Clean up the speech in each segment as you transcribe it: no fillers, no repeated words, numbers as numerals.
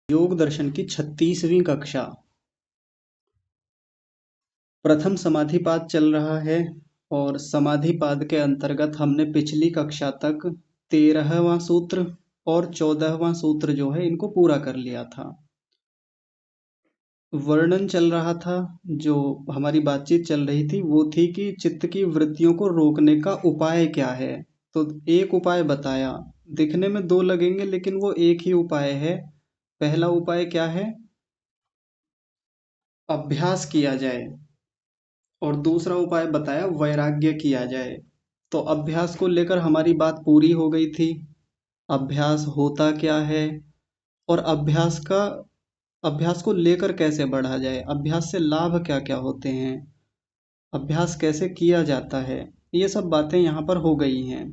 योग दर्शन की 36वीं कक्षा। प्रथम समाधिपाद चल रहा है और समाधिपाद के अंतर्गत हमने पिछली कक्षा तक 13वां सूत्र और 14वां सूत्र जो है इनको पूरा कर लिया था। वर्णन चल रहा था, जो हमारी बातचीत चल रही थी वो थी कि चित्त की वृत्तियों को रोकने का उपाय क्या है। तो एक उपाय बताया, दिखने में दो लगेंगे लेकिन वो एक ही उपाय है। पहला उपाय क्या है? अभ्यास किया जाए। और दूसरा उपाय बताया, वैराग्य किया जाए। तो अभ्यास को लेकर हमारी बात पूरी हो गई थी। अभ्यास होता क्या है और अभ्यास को लेकर कैसे बढ़ा जाए, अभ्यास से लाभ क्या क्या होते हैं, अभ्यास कैसे किया जाता है, ये सब बातें यहाँ पर हो गई हैं।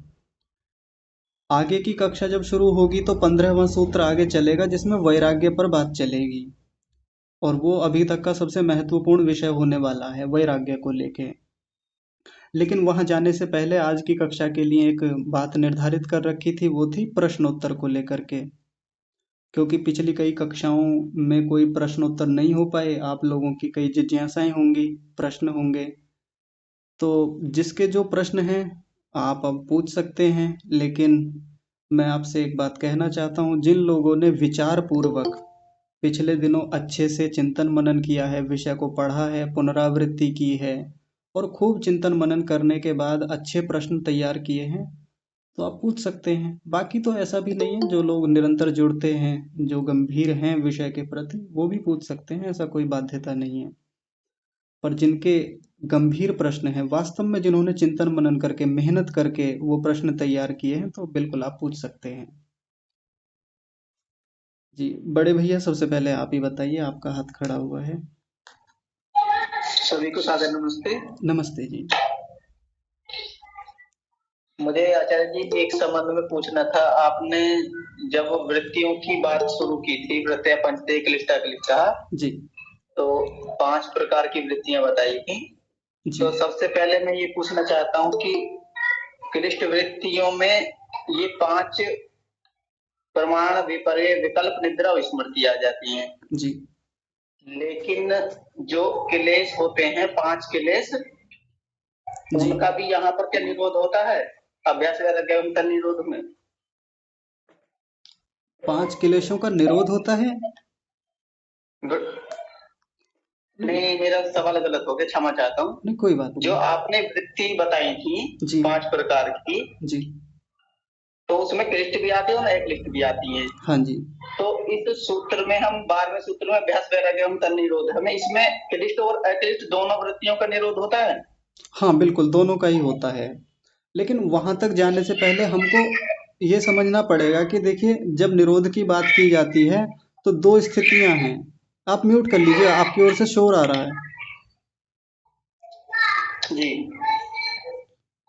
आगे की कक्षा जब शुरू होगी तो 15वां सूत्र आगे चलेगा जिसमें वैराग्य पर बात चलेगी और वो अभी तक का सबसे महत्वपूर्ण विषय होने वाला है, वैराग्य को लेके। लेकिन वहां जाने से पहले आज की कक्षा के लिए एक बात निर्धारित कर रखी थी, वो थी प्रश्नोत्तर को लेकर के। क्योंकि पिछली कई कक्षाओं में कोई प्रश्नोत्तर नहीं हो पाए, आप लोगों की कई जिज्ञासाएं होंगी, प्रश्न होंगे। तो जिसके जो प्रश्न हैं आप अब पूछ सकते हैं, लेकिन मैं आपसे एक बात कहना चाहता हूँ, जिन लोगों ने विचार पूर्वक पिछले दिनों अच्छे से चिंतन मनन किया है, विषय को पढ़ा है, पुनरावृत्ति की है और खूब चिंतन मनन करने के बाद अच्छे प्रश्न तैयार किए हैं, तो आप पूछ सकते हैं। बाकी तो ऐसा भी नहीं है, जो लोग निरंतर जुड़ते हैं, जो गंभीर हैं विषय के प्रति, वो भी पूछ सकते हैं, ऐसा कोई बाध्यता नहीं है। पर जिनके गंभीर प्रश्न हैं, वास्तव में जिन्होंने चिंतन मनन करके मेहनत करके वो प्रश्न तैयार किए हैं, तो बिल्कुल आप पूछ सकते हैं। जी बड़े भैया, सबसे पहले आप ही बताइए, आपका हाथ खड़ा हुआ है। सभी को सादर नमस्ते। नमस्ते जी। मुझे आचार्य जी एक संबंध में पूछना था। आपने जब वृत्तियों की बात शुरू की थी, वृत्तियां पंचते क्लिष्टा क्लिष्टा, जी तो 5 प्रकार की वृत्तियां बताई थी। जी तो सबसे पहले मैं ये पूछना चाहता हूँ कि क्लिष्ट वृत्तियों में ये 5 प्रमाण, विपर्य, विकल्प, निद्रा और स्मृति आ जाती हैं। जी लेकिन जो क्लेश होते हैं, 5 क्लेश, जी। उनका भी यहाँ पर क्या निरोध होता है? अभ्यास वैराग्य उनका निरोध में 5 क्लेशों का निरोध होता है? नहीं, मेरा सवाल गलत हो गया, क्षमा चाहता हूँ। नहीं, कोई बात जो नहीं। आपने वृत्ति बताई थी जी 5 प्रकार की, जी। तो उसमें क्लिष्ट भी आती है और अक्लिष्ट भी आती है। हाँ जी। तो इस सूत्र में हम 12वें सूत्र में अभ्यास वैराग्य तन निरोध, हमें इसमें क्लिष्ट और अक्लिष्ट दोनों वृत्तियों का निरोध होता है? हाँ बिल्कुल, दोनों का ही होता है। लेकिन वहां तक जाने से पहले हमको ये समझना पड़ेगा कि देखिए, जब निरोध की बात की जाती है तो दो स्थितियां हैं। आप म्यूट कर लीजिए, आपकी ओर से शोर आ रहा है। जी।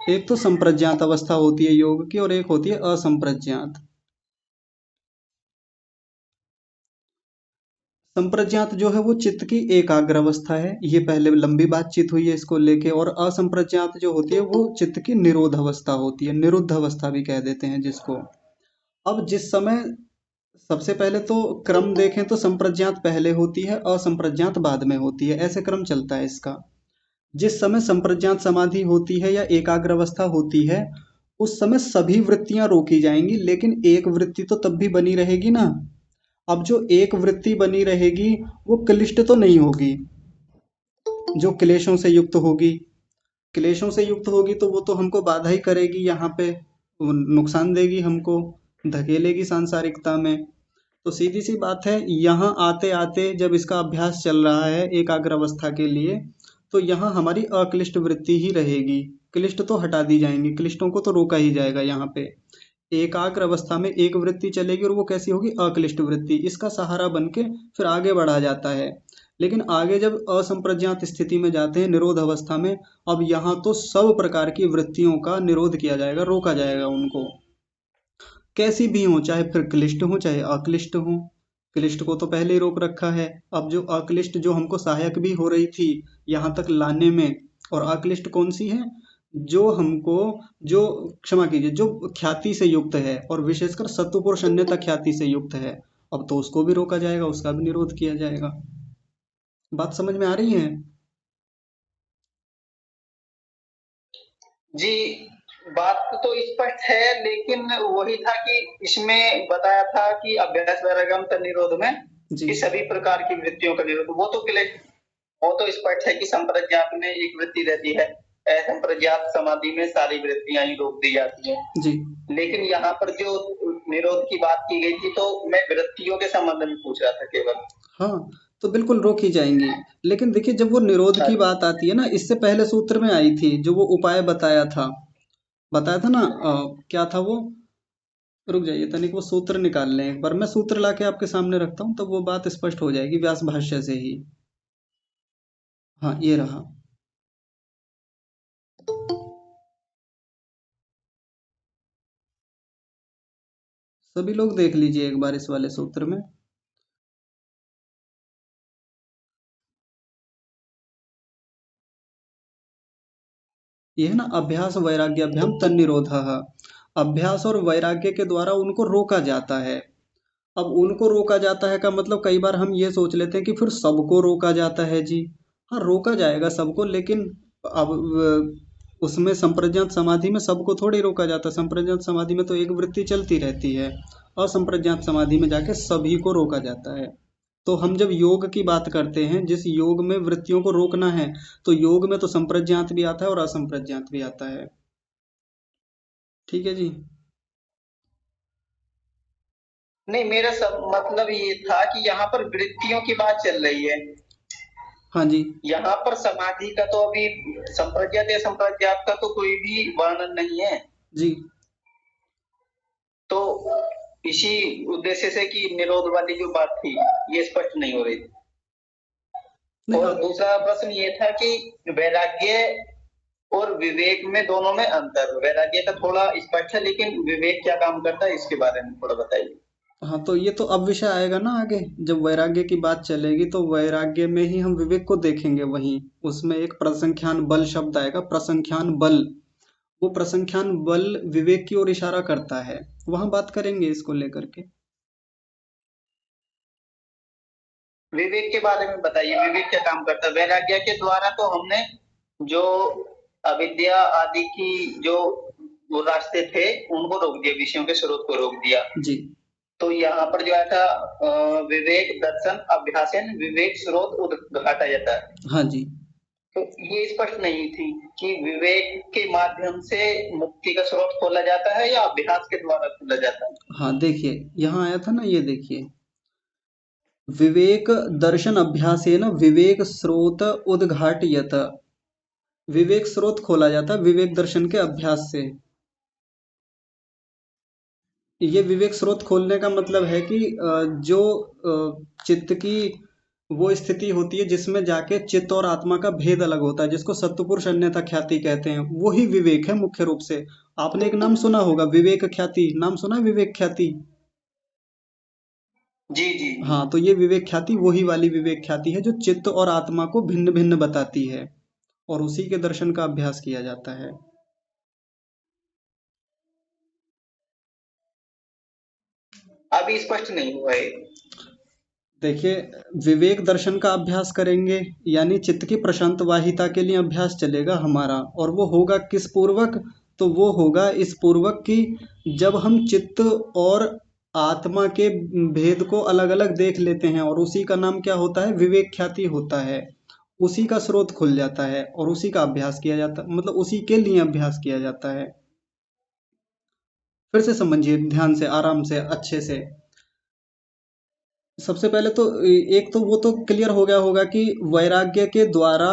एक तो संप्रज्ञात अवस्था होती है योग की और एक होती है असंप्रज्ञात। संप्रज्ञात जो है वो चित्त की एकाग्र अवस्था है, ये पहले लंबी बातचीत हुई है इसको लेके। और असंप्रज्ञात जो होती है वो चित्त की निरोध अवस्था होती है, निरुद्ध अवस्था भी कह देते हैं जिसको। अब जिस समय, सबसे पहले तो क्रम देखें तो संप्रज्ञात पहले होती है, असंप्रज्ञात बाद में होती है, ऐसे क्रम चलता है इसका। जिस समय संप्रज्ञात समाधि होती है या एकाग्र अवस्था होती है, उस समय सभी वृत्तियां रोकी जाएंगी, लेकिन एक वृत्ति तो तब भी बनी रहेगी ना। अब जो एक वृत्ति बनी रहेगी वो क्लिष्ट तो नहीं होगी, जो क्लेशों से युक्त होगी। क्लेशों से युक्त होगी तो वो तो हमको बाधा ही करेगी, यहाँ पे वो नुकसान देगी, हमको धकेलेगी सांसारिकता में। तो सीधी सी बात है, यहाँ आते आते जब इसका अभ्यास चल रहा है एकाग्र अवस्था के लिए, तो यहाँ हमारी अक्लिष्ट वृत्ति ही रहेगी। क्लिष्ट तो हटा दी जाएंगी, क्लिष्टों को तो रोका ही जाएगा। यहाँ पे एकाग्र अवस्था में एक वृत्ति चलेगी और वो कैसी होगी? अक्लिष्ट वृत्ति। इसका सहारा बन के फिर आगे बढ़ा जाता है। लेकिन आगे जब असंप्रज्ञात स्थिति में जाते हैं, निरोध अवस्था में, अब यहाँ तो सब प्रकार की वृत्तियों का निरोध किया जाएगा, रोका जाएगा उनको, कैसी भी हो, चाहे फिर क्लिष्ट हो चाहे अक्लिष्ट हो। क्लिष्ट को तो पहले ही रोक रखा है। अब जो अक्लिष्ट जो हमको सहायक भी हो रही थी यहाँ तक लाने में, और अक्लिष्ट कौन सी है? जो हमको, जो, क्षमा कीजिए, जो ख्याति से युक्त है और विशेषकर सत्वपुरुष अन्यता ख्याति से युक्त है, अब तो उसको भी रोका जाएगा, उसका भी निरोध किया जाएगा। बात समझ में आ रही है? जी, बात तो स्पष्ट है, लेकिन वही था कि इसमें बताया था कि अभ्यास वैराग्यम का निरोध में जी। कि सभी प्रकार की वृत्तियों का निरोध, वो तो क्लियर, वो तो स्पष्ट है कि संप्रज्ञात में एक वृत्ति रहती है, असंप्रज्ञात समाधि में सारी वृत्तियां ही रोक दी जाती हैं। जी। लेकिन यहाँ पर जो निरोध की बात की गई थी, तो मैं वृत्तियों के संबंध में पूछ रहा था केवल। हाँ, तो बिल्कुल रोकी जाएंगी। लेकिन देखिए, जब वो निरोध की बात आती है ना, इससे पहले सूत्र में आई थी जो वो उपाय बताया था ना, क्या था वो? रुक जाइए तनिक, वो सूत्र निकाल लें एक बार, मैं सूत्र लाके आपके सामने रखता हूँ, तब वो बात स्पष्ट हो जाएगी व्यास भाष्य से ही। हाँ, ये रहा। सभी लोग देख लीजिए एक बार इस वाले सूत्र में। ये है ना, अभ्यास वैराग्याभ्याम तन्निरोधः। अभ्यास और वैराग्य के द्वारा उनको रोका जाता है। अब उनको रोका जाता है का मतलब, कई बार हम ये सोच लेते हैं कि फिर सबको रोका जाता है जी। हाँ, रोका जाएगा सबको, लेकिन अब उसमें संप्रज्ञात समाधि में सबको थोड़ी रोका जाता है। संप्रज्ञात समाधि में तो एक वृत्ति चलती रहती है, असंप्रज्ञात समाधि में जाके सभी को रोका जाता है। तो हम जब योग की बात करते हैं, जिस योग में वृत्तियों को रोकना है, तो योग में तो संप्रज्ञात भी आता है और असंप्रज्ञात भी आता है। ठीक है जी। नहीं, मेरा सब मतलब ये था कि यहाँ पर वृत्तियों की बात चल रही है। हाँ जी। यहाँ पर समाधि का तो अभी संप्रज्ञात या संप्रज्ञात का तो कोई भी वर्णन नहीं है। जी। तो इसी उद्देश्य से कि निरोध वाली जो बात थी, ये स्पष्ट नहीं हो रही थी। नहीं, और दूसरा प्रश्न ये था कि वैराग्य और विवेक में, दोनों में अंतर, वैराग्य का थोड़ा स्पष्ट है, लेकिन विवेक क्या काम करता है इसके बारे में थोड़ा बताइए। हाँ, तो ये तो अब विषय आएगा ना आगे, जब वैराग्य की बात चलेगी तो वैराग्य में ही हम विवेक को देखेंगे। वहीं उसमें एक प्रसंख्यान बल शब्द आएगा, प्रसंख्यान बल। वो प्रसंख्यान बल विवेक की ओर इशारा करता है, वहां बात करेंगे इसको लेकर के। विवेक के बारे में बताइए, विवेक क्या काम करता है? वैराग्य के द्वारा तो हमने जो अविद्या आदि की जो वो रास्ते थे उनको रोक दिया, विषयों के स्रोत को रोक दिया। जी। तो यहाँ पर जो आया था विवेक दर्शन अभ्यासन विवेक स्रोत उद्घाटा जाता है। हाँ जी। तो ये स्पष्ट नहीं थी कि विवेक के माध्यम से मुक्ति का स्रोत खोला जाता है या अभ्यास के द्वारा खोला जाता है। हाँ, देखिए यहाँ आया था ना, ये देखिए, विवेक दर्शन अभ्यासेन विवेक स्रोत उद्घाटयत। विवेक स्रोत खोला जाता है विवेक दर्शन के अभ्यास से। ये विवेक स्रोत खोलने का मतलब है कि जो चित्त की वो स्थिति होती है जिसमें जाके चित्त और आत्मा का भेद अलग होता है, जिसको सत्पुरुष अन्यथा ख्याति कहते हैं, वही विवेक है मुख्य रूप से। आपने एक नाम सुना होगा, विवेक ख्याति, नाम सुना है विवेक ख्याति? जी जी जी। हाँ, तो ये विवेक ख्याति वही वाली विवेक ख्याति है जो चित्त और आत्मा को भिन्न भिन्न बताती है, और उसी के दर्शन का अभ्यास किया जाता है। अभी स्पष्ट नहीं हुआ है। देखिए, विवेक दर्शन का अभ्यास करेंगे यानी चित्त की प्रशांत वाहिता के लिए अभ्यास चलेगा हमारा, और वो होगा किस पूर्वक? तो वो होगा इस पूर्वक कि जब हम चित्त और आत्मा के भेद को अलग अलग देख लेते हैं, और उसी का नाम क्या होता है? विवेक ख्याति होता है। उसी का स्रोत खुल जाता है और उसी का अभ्यास किया जाता है, मतलब उसी के लिए अभ्यास किया जाता है। फिर से समझिए ध्यान से, आराम से, अच्छे से। सबसे पहले तो एक तो वो तो क्लियर हो गया होगा कि वैराग्य के द्वारा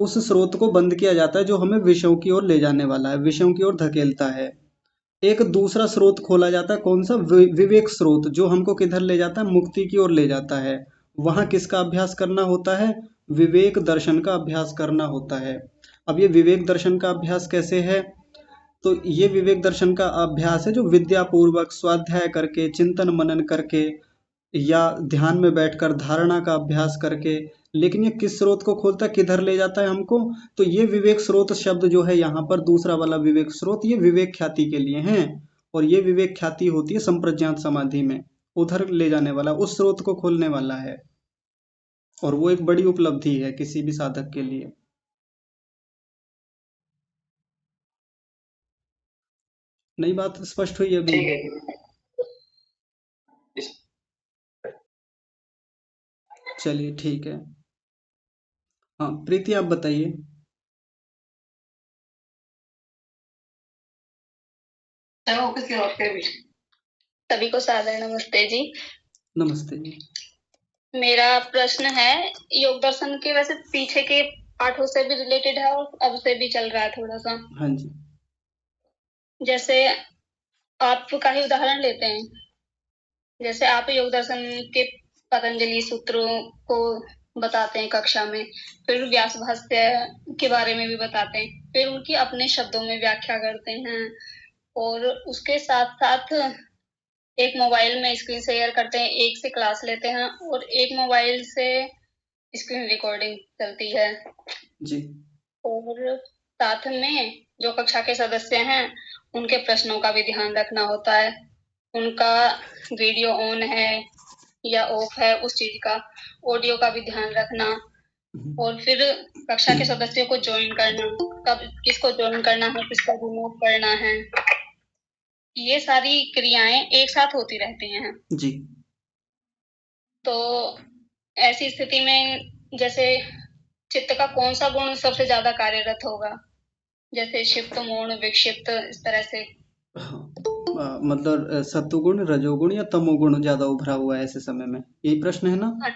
उस स्रोत को बंद किया जाता है जो हमें विषयों की ओर ले जाने वाला है, विषयों की ओर धकेलता है। एक दूसरा स्रोत खोला जाता है, कौन सा? विवेक स्रोत, जो हमको किधर ले जाता है? मुक्ति की ओर ले जाता है। वहां किसका अभ्यास करना होता है? विवेक दर्शन का अभ्यास करना होता है। अब ये विवेक दर्शन का अभ्यास कैसे है? तो ये विवेक दर्शन का अभ्यास है जो विद्या पूर्वक स्वाध्याय करके, चिंतन मनन करके, या ध्यान में बैठकर धारणा का अभ्यास करके। लेकिन ये किस स्रोत को खोलता है, किधर ले जाता है हमको? तो ये विवेक स्रोत शब्द जो है यहाँ पर, दूसरा वाला विवेक स्रोत, ये विवेक ख्याति के लिए है, और ये विवेक ख्याति होती है संप्रज्ञात समाधि में। उधर ले जाने वाला, उस स्रोत को खोलने वाला है। और वो एक बड़ी उपलब्धि है किसी भी साधक के लिए। नई बात स्पष्ट हुई अभी? ठीक है। इस चलिए ठीक है। हाँ प्रीति आप बताइए। वो किसी और के भी। सभी को सादर नमस्ते जी। नमस्ते जी। मेरा प्रश्न है, योग दर्शन के वैसे पीछे के पाठों से भी रिलेटेड है और अब से भी चल रहा है थोड़ा सा। हाँ जी। जैसे आप का ही उदाहरण लेते हैं। जैसे आप योग दर्शन के पतंजलि सूत्रों को बताते हैं कक्षा में, फिर व्यास भाष्य के बारे में भी बताते हैं, फिर उनकी अपने शब्दों में व्याख्या करते हैं, और उसके साथ साथ एक मोबाइल में स्क्रीन शेयर करते हैं, एक से क्लास लेते हैं और एक मोबाइल से स्क्रीन रिकॉर्डिंग चलती है। जी। और साथ में जो कक्षा के सदस्य हैं उनके प्रश्नों का भी ध्यान रखना होता है, उनका वीडियो ऑन है या ऑफ है उस चीज का, ऑडियो का भी ध्यान रखना, और फिर कक्षा के सदस्यों को ज्वाइन करना, कब किसको ज्वाइन करना है, किसको रिमूव करना है, ये सारी क्रियाएं एक साथ होती रहती हैं। जी। तो ऐसी स्थिति में जैसे चित्त का कौन सा गुण सबसे ज्यादा कार्यरत होगा, जैसे क्षिप्त मूर्ण विक्षिप्त, इस तरह से। हाँ मतलब सत्वगुण रजोगुण या तमोगुण ज्यादा उभरा हुआ है ऐसे समय में, यही प्रश्न है ना? हाँ,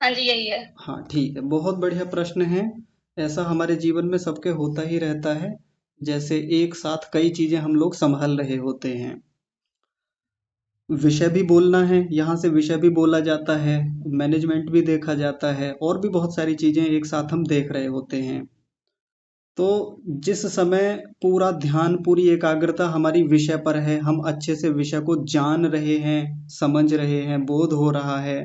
हाँ जी यही है। हाँ ठीक है, बहुत बढ़िया प्रश्न है। ऐसा हमारे जीवन में सबके होता ही रहता है। जैसे एक साथ कई चीजें हम लोग संभाल रहे होते हैं। विषय भी बोलना है, यहाँ से विषय भी बोला जाता है, मैनेजमेंट भी देखा जाता है, और भी बहुत सारी चीजें एक साथ हम देख रहे होते हैं। तो जिस समय पूरा ध्यान पूरी एकाग्रता हमारी विषय पर है, हम अच्छे से विषय को जान रहे हैं, समझ रहे हैं, बोध हो रहा है,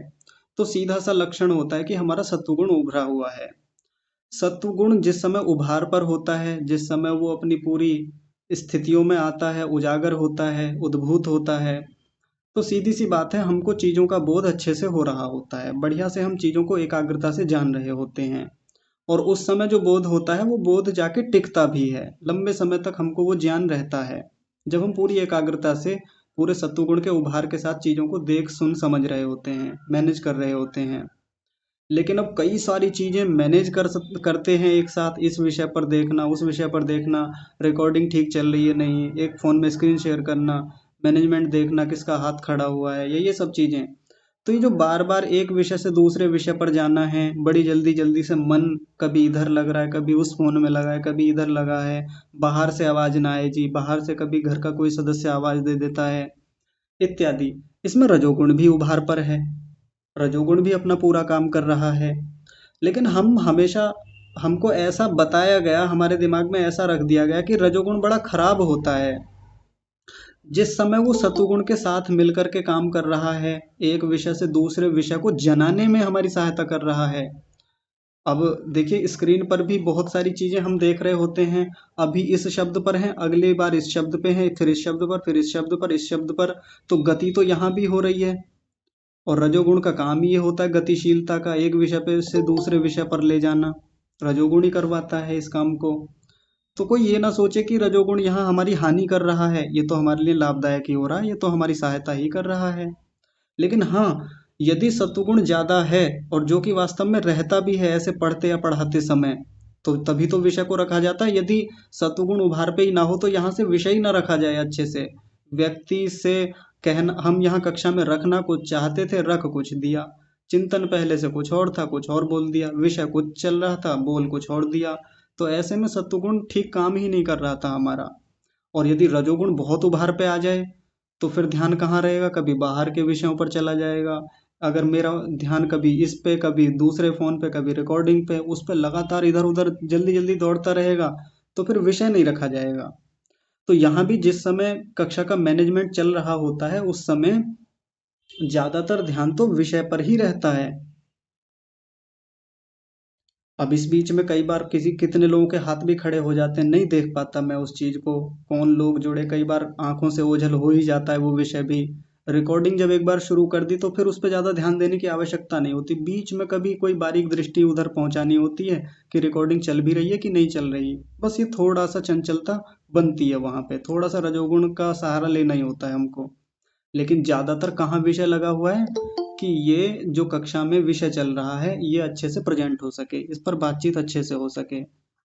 तो सीधा सा लक्षण होता है कि हमारा सत्वगुण उभरा हुआ है। सत्वगुण जिस समय उभार पर होता है, जिस समय वो अपनी पूरी स्थितियों में आता है, उजागर होता है, उद्भूत होता है, तो सीधी सी बात है, हमको चीज़ों का बोध अच्छे से हो रहा होता है, बढ़िया से हम चीज़ों को एकाग्रता से जान रहे होते हैं। और उस समय जो बोध होता है वो बोध जाके टिकता भी है, लंबे समय तक हमको वो ज्ञान रहता है, जब हम पूरी एकाग्रता से पूरे सत्वगुण के उभार के साथ चीज़ों को देख सुन समझ रहे होते हैं, मैनेज कर रहे होते हैं। लेकिन अब कई सारी चीज़ें मैनेज करते हैं एक साथ, इस विषय पर देखना, उस विषय पर देखना, रिकॉर्डिंग ठीक चल रही है नहीं, एक फ़ोन में स्क्रीन शेयर करना, मैनेजमेंट देखना किसका हाथ खड़ा हुआ है, ये सब चीज़ें। तो ये जो बार बार एक विषय से दूसरे विषय पर जाना है, बड़ी जल्दी जल्दी से मन कभी इधर लग रहा है, कभी उस फोन में लगा है, कभी इधर लगा है, बाहर से आवाज ना आए जी, बाहर से कभी घर का कोई सदस्य आवाज दे देता है, इत्यादि। इसमें रजोगुण भी उभार पर है, रजोगुण भी अपना पूरा काम कर रहा है। लेकिन हम हमेशा, हमको ऐसा बताया गया, हमारे दिमाग में ऐसा रख दिया गया कि रजोगुण बड़ा खराब होता है। जिस समय वो सतुगुण के साथ मिलकर के काम कर रहा है, एक विषय से दूसरे विषय को जनाने में हमारी सहायता कर रहा है। अब देखिए स्क्रीन पर भी बहुत सारी चीजें हम देख रहे होते हैं, अभी इस शब्द पर हैं, अगली बार इस शब्द पे हैं, फिर इस शब्द पर, फिर इस शब्द पर, इस शब्द पर, तो गति तो यहाँ भी हो रही है। और रजोगुण का काम ये होता है गतिशीलता का, एक विषय पे से दूसरे विषय पर ले जाना, रजोगुण ही करवाता है इस काम को। तो कोई ये ना सोचे कि रजोगुण यहाँ हमारी हानि कर रहा है, ये तो हमारे लिए लाभदायक ही हो रहा है, ये तो हमारी सहायता ही कर रहा है। लेकिन हाँ, यदि सत्वगुण ज्यादा है, और जो कि वास्तव में रहता भी है ऐसे पढ़ते या पढ़ाते समय, तो तभी तो विषय को रखा जाता है। यदि सत्वगुण उभार पे ही ना हो तो यहाँ से विषय ही ना रखा जाए अच्छे से, व्यक्ति से कहना, हम यहाँ कक्षा में रखना कुछ चाहते थे, रख कुछ दिया, चिंतन पहले से कुछ और था, कुछ और बोल दिया, विषय कुछ चल रहा था, बोल कुछ और दिया। तो ऐसे में सत्वगुण ठीक काम ही नहीं कर रहा था हमारा। और यदि रजोगुण बहुत उभार पे आ जाए तो फिर ध्यान कहाँ रहेगा, कभी बाहर के विषयों पर चला जाएगा। अगर मेरा ध्यान कभी इस पे, कभी दूसरे फोन पे, कभी रिकॉर्डिंग पे, उस पे लगातार इधर उधर जल्दी जल्दी दौड़ता रहेगा, तो फिर विषय नहीं रखा जाएगा। तो यहाँ भी जिस समय कक्षा का मैनेजमेंट चल रहा होता है उस समय ज्यादातर ध्यान तो विषय पर ही रहता है। अब इस बीच में कई बार किसी कितने लोगों के हाथ भी खड़े हो जाते हैं, नहीं देख पाता मैं उस चीज को, कौन लोग जुड़े, कई बार आंखों से ओझल हो ही जाता है वो विषय भी, रिकॉर्डिंग जब एक बार शुरू कर दी तो फिर उस पर ज़्यादा ध्यान देने की आवश्यकता नहीं होती। बीच में कभी कोई बारीक दृष्टि उधर पहुंचानी होती है कि रिकॉर्डिंग चल भी रही है कि नहीं चल रही है। बस ये थोड़ा सा चंचलता बनती है, वहाँ पे थोड़ा सा रजोगुण का सहारा लेना ही होता है हमको। लेकिन ज़्यादातर कहाँ विषय लगा हुआ है कि ये जो कक्षा में विषय चल रहा है ये अच्छे से प्रेजेंट हो सके, इस पर बातचीत अच्छे से हो सके,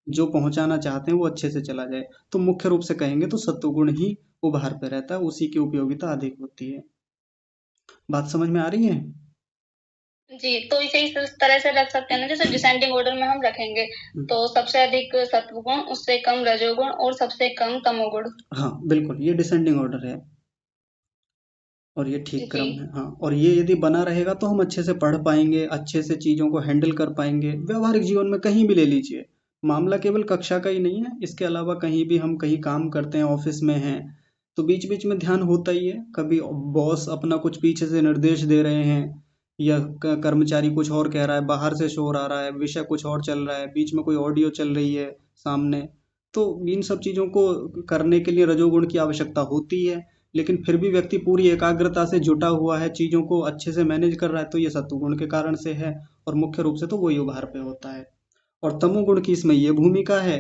जो पहुंचाना चाहते हैं वो अच्छे से चला जाए। तो मुख्य रूप से कहेंगे तो सत्वगुण ही उभार पे रहता है, उसी की उपयोगिता अधिक होती है। बात समझ में आ रही है? जी, तो इसे इस तरह से रख सकते हैं ना, जैसे डिसेंडिंग ऑर्डर में हम रखेंगे तो सबसे अधिक सत्वगुण, उससे कम रजोगुण और सबसे कम तमोगुण। हाँ बिल्कुल, ये डिसेंडिंग ऑर्डर है और ये ठीक क्रम जी है। हाँ, और ये यदि बना रहेगा तो हम अच्छे से पढ़ पाएंगे, अच्छे से चीज़ों को हैंडल कर पाएंगे। व्यवहारिक जीवन में कहीं भी ले लीजिए, मामला केवल कक्षा का ही नहीं है, इसके अलावा कहीं भी हम कहीं काम करते हैं, ऑफिस में हैं, तो बीच बीच में ध्यान होता ही है। कभी बॉस अपना कुछ पीछे से निर्देश दे रहे हैं या कर्मचारी कुछ और कह रहा है, बाहर से शोर आ रहा है, विषय कुछ और चल रहा है, बीच में कोई ऑडियो चल रही है सामने, तो इन सब चीज़ों को करने के लिए रजोगुण की आवश्यकता होती है। लेकिन फिर भी व्यक्ति पूरी एकाग्रता से जुटा हुआ है, चीज़ों को अच्छे से मैनेज कर रहा है, तो ये सत्वगुण के कारण से है। और मुख्य रूप से तो वही उभार पे होता है। और तमोगुण की इसमें ये भूमिका है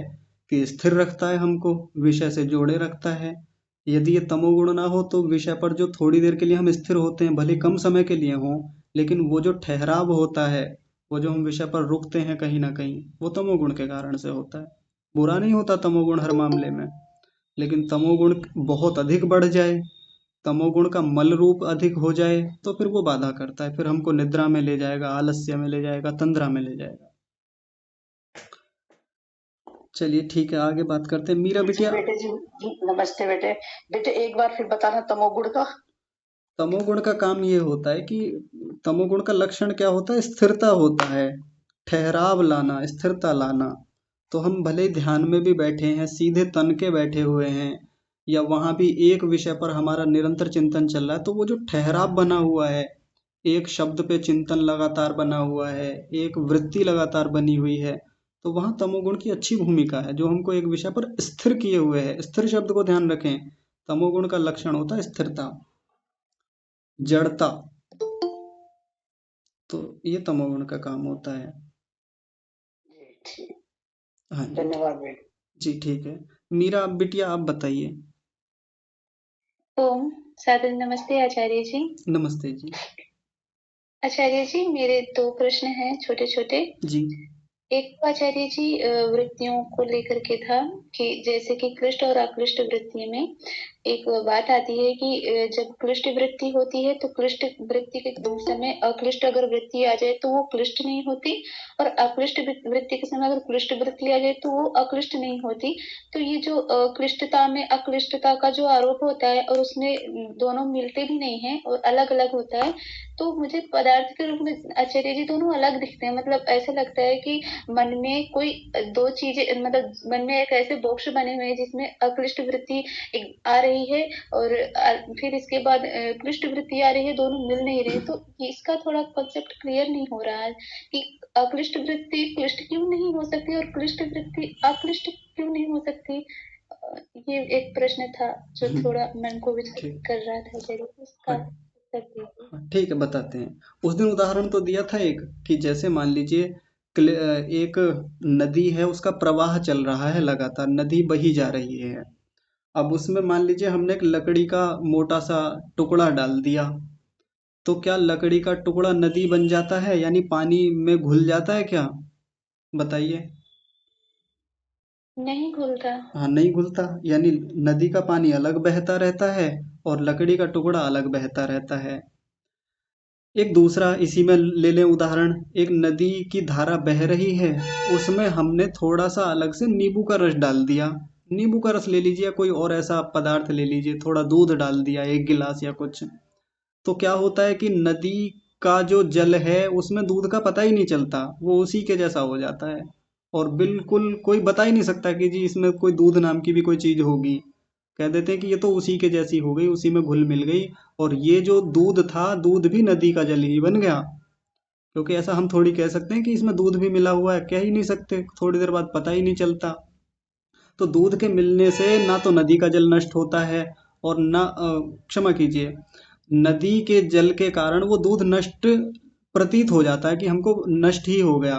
कि स्थिर रखता है हमको, विषय से जोड़े रखता है। यदि ये तमोगुण ना हो तो विषय पर जो थोड़ी देर के लिए हम स्थिर होते हैं, भले कम समय के लिए हों, लेकिन वो जो ठहराव होता है, वो जो हम विषय पर रुकते हैं कहीं ना कहीं, वो तमोगुण के कारण से होता है। बुरा नहीं होता तमोगुण हर मामले में, लेकिन तमोगुण बहुत अधिक बढ़ जाए, तमोगुण का मल रूप अधिक हो जाए, तो फिर वो बाधा करता है, फिर हमको निद्रा में ले जाएगा, आलस्य में ले जाएगा, तंद्रा में ले जाएगा। चलिए ठीक है, आगे बात करते हैं। मीरा बिटिया। बेटे जी नमस्ते बेटे। बेटे एक बार फिर बताना तमोगुण का। तमोगुण का काम ये होता है कि तमोगुण का लक्षण क्या होता है? स्थिरता होता है, ठहराव लाना, स्थिरता लाना। तो हम भले ही ध्यान में भी बैठे हैं, सीधे तन के बैठे हुए हैं, या वहां भी एक विषय पर हमारा निरंतर चिंतन चल रहा है, तो वो जो ठहराव बना हुआ है, एक शब्द पे चिंतन लगातार बना हुआ है, एक वृत्ति लगातार बनी हुई है, तो वहां तमोगुण की अच्छी भूमिका है, जो हमको एक विषय पर स्थिर किए हुए है। स्थिर शब्द को ध्यान रखें, तमोगुण का लक्षण होता है स्थिरता, जड़ता। तो ये तमोगुण का काम होता है। हाँ जी, धन्यवाद बेटे। जी ठीक है। मीरा बिटिया आप बताइए। ओम सादर नमस्ते आचार्य जी। नमस्ते जी। आचार्य जी मेरे 2 प्रश्न हैं छोटे-छोटे। जी। एक तो आचार्य जी वृत्तियों को लेकर के था कि जैसे कि क्लिष्ट और अक्लिष्ट वृत्ति में एक बात आती है कि जब क्लिष्ट वृत्ति होती है तो क्लिष्ट वृत्ति के समय अक्लिष्ट अगर वृत्ति आ जाए तो वो क्लिष्ट नहीं होती, और अक्लिष्ट वृत्ति के समय अगर क्लिष्ट वृत्ति आ जाए तो वो अक्लिष्ट नहीं होती। तो ये जो क्लिष्टता में अक्लिष्टता का जो आरोप होता है और उसमें दोनों मिलते भी नहीं है और अलग अलग होता है, तो मुझे पदार्थ के रूप में आचार्य जी दोनों अलग दिखते हैं। मतलब ऐसा लगता है कि मन में कोई 2 चीज़ें, मतलब मन में एक ऐसे बॉक्स बने हुए हैं जिसमें अक्लिष्ट वृत्ति एक आ रही है और फिर इसके बाद क्लिष्ट वृत्ति आ रही है, दोनों मिल नहीं रहे। तो इसका थोड़ा कॉन्सेप्ट क्लियर नहीं हो रहा है कि अक्लिष्ट वृत्ति क्लिष्ट क्यों नहीं हो सकती और क्लिष्ट वृत्ति अक्लिष्ट क्यों नहीं हो सकती। ये एक प्रश्न था जो थोड़ा मन को विचलित ठीक। कर रहा था, ज़रूर उसका हाँ, उत्तर दीजिए। हाँ, ठीक है, बताते हैं। उस दिन उदाहरण तो दिया था एक, कि जैसे मान लीजिए एक नदी है, उसका प्रवाह चल रहा है लगातार, नदी बही जा रही है। अब उसमें मान लीजिए हमने एक लकड़ी का मोटा सा टुकड़ा डाल दिया, तो क्या लकड़ी का टुकड़ा नदी बन जाता है, यानी पानी में घुल जाता है क्या? बताइए। नहीं घुलता। हाँ, नहीं घुलता, यानी नदी का पानी अलग बहता रहता है और लकड़ी का टुकड़ा अलग बहता रहता है। एक दूसरा इसी में ले लें उदाहरण, एक नदी की धारा बह रही है, उसमें हमने थोड़ा सा अलग से नींबू का रस डाल दिया। नींबू का रस ले लीजिए, कोई और ऐसा पदार्थ ले लीजिए, थोड़ा दूध डाल दिया 1 गिलास या कुछ, तो क्या होता है कि नदी का जो जल है उसमें दूध का पता ही नहीं चलता, वो उसी के जैसा हो जाता है। और बिल्कुल कोई बता ही नहीं सकता कि जी इसमें कोई दूध नाम की भी कोई चीज होगी। कह देते हैं कि ये तो उसी के जैसी हो गई, उसी में घुल मिल गई। और ये जो दूध था, दूध भी नदी का जल ही बन गया। क्योंकि ऐसा हम थोड़ी कह सकते हैं कि इसमें दूध भी मिला हुआ है, कह ही नहीं सकते, थोड़ी देर बाद पता ही नहीं चलता। तो दूध के मिलने से ना तो नदी का जल नष्ट होता है, और ना क्षमा कीजिए, नदी के जल के कारण वो दूध नष्ट प्रतीत हो जाता है कि हमको नष्ट ही हो गया,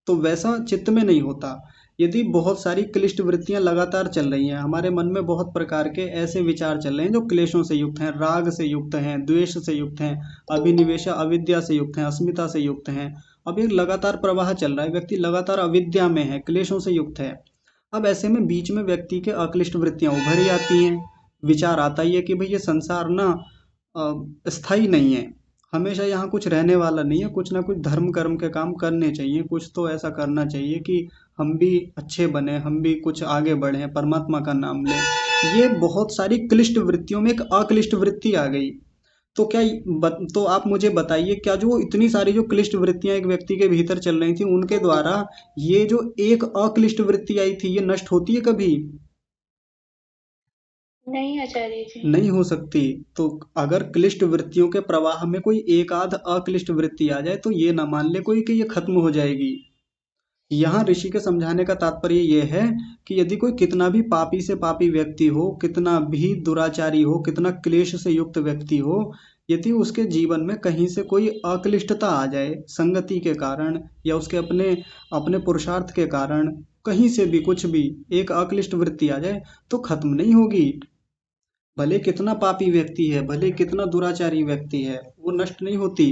तो वैसा चित्त में नहीं होता। यदि बहुत सारी क्लिष्ट वृत्तियां लगातार चल रही हैं, हमारे मन में बहुत प्रकार के ऐसे विचार चल रहे हैं जो क्लेशों से युक्त हैं, राग से युक्त हैं, द्वेष से युक्त हैं, अभिनिवेश अविद्या से युक्त हैं, अस्मिता से युक्त हैं। अब ये लगातार प्रवाह चल रहा है, व्यक्ति लगातार अविद्या में है, क्लेशों से युक्त है। अब ऐसे में बीच में व्यक्ति के अक्लिष्ट वृत्तियां उभर ही आती हैं। विचार आता ही है कि भाई ये संसार ना स्थायी नहीं है, हमेशा यहाँ कुछ रहने वाला नहीं है, कुछ ना कुछ धर्म कर्म के काम करने चाहिए, कुछ तो ऐसा करना चाहिए कि हम भी अच्छे बने, हम भी कुछ आगे बढ़े, परमात्मा का नाम लें। ये बहुत सारी क्लिष्ट वृत्तियों में एक अक्लिष्ट वृत्ति आ गई। तो तो आप मुझे बताइए, क्या जो इतनी सारी जो क्लिष्ट वृत्तियां एक व्यक्ति के भीतर चल रही थी, उनके द्वारा ये जो एक अक्लिष्ट वृत्ति आई थी, ये नष्ट होती है कभी? नहीं आचार्य जी। नहीं हो सकती। तो अगर क्लिष्ट वृत्तियों के प्रवाह में कोई एक आध अक्लिष्ट वृत्ति आ जाए तो ये ना मान ले कोई कि ये खत्म हो जाएगी। यहाँ ऋषि के समझाने का तात्पर्य ये है कि यदि कोई कितना भी पापी से पापी व्यक्ति हो, कितना भी दुराचारी हो, कितना क्लेश से युक्त व्यक्ति हो, यदि उसके जीवन में कहीं से कोई अक्लिष्टता आ जाए, संगति के कारण या उसके अपने अपने पुरुषार्थ के कारण, कहीं से भी कुछ भी एक अक्लिष्ट वृत्ति आ जाए तो खत्म नहीं होगी। भले कितना पापी व्यक्ति है, भले कितना दुराचारी व्यक्ति है, वो नष्ट नहीं होती।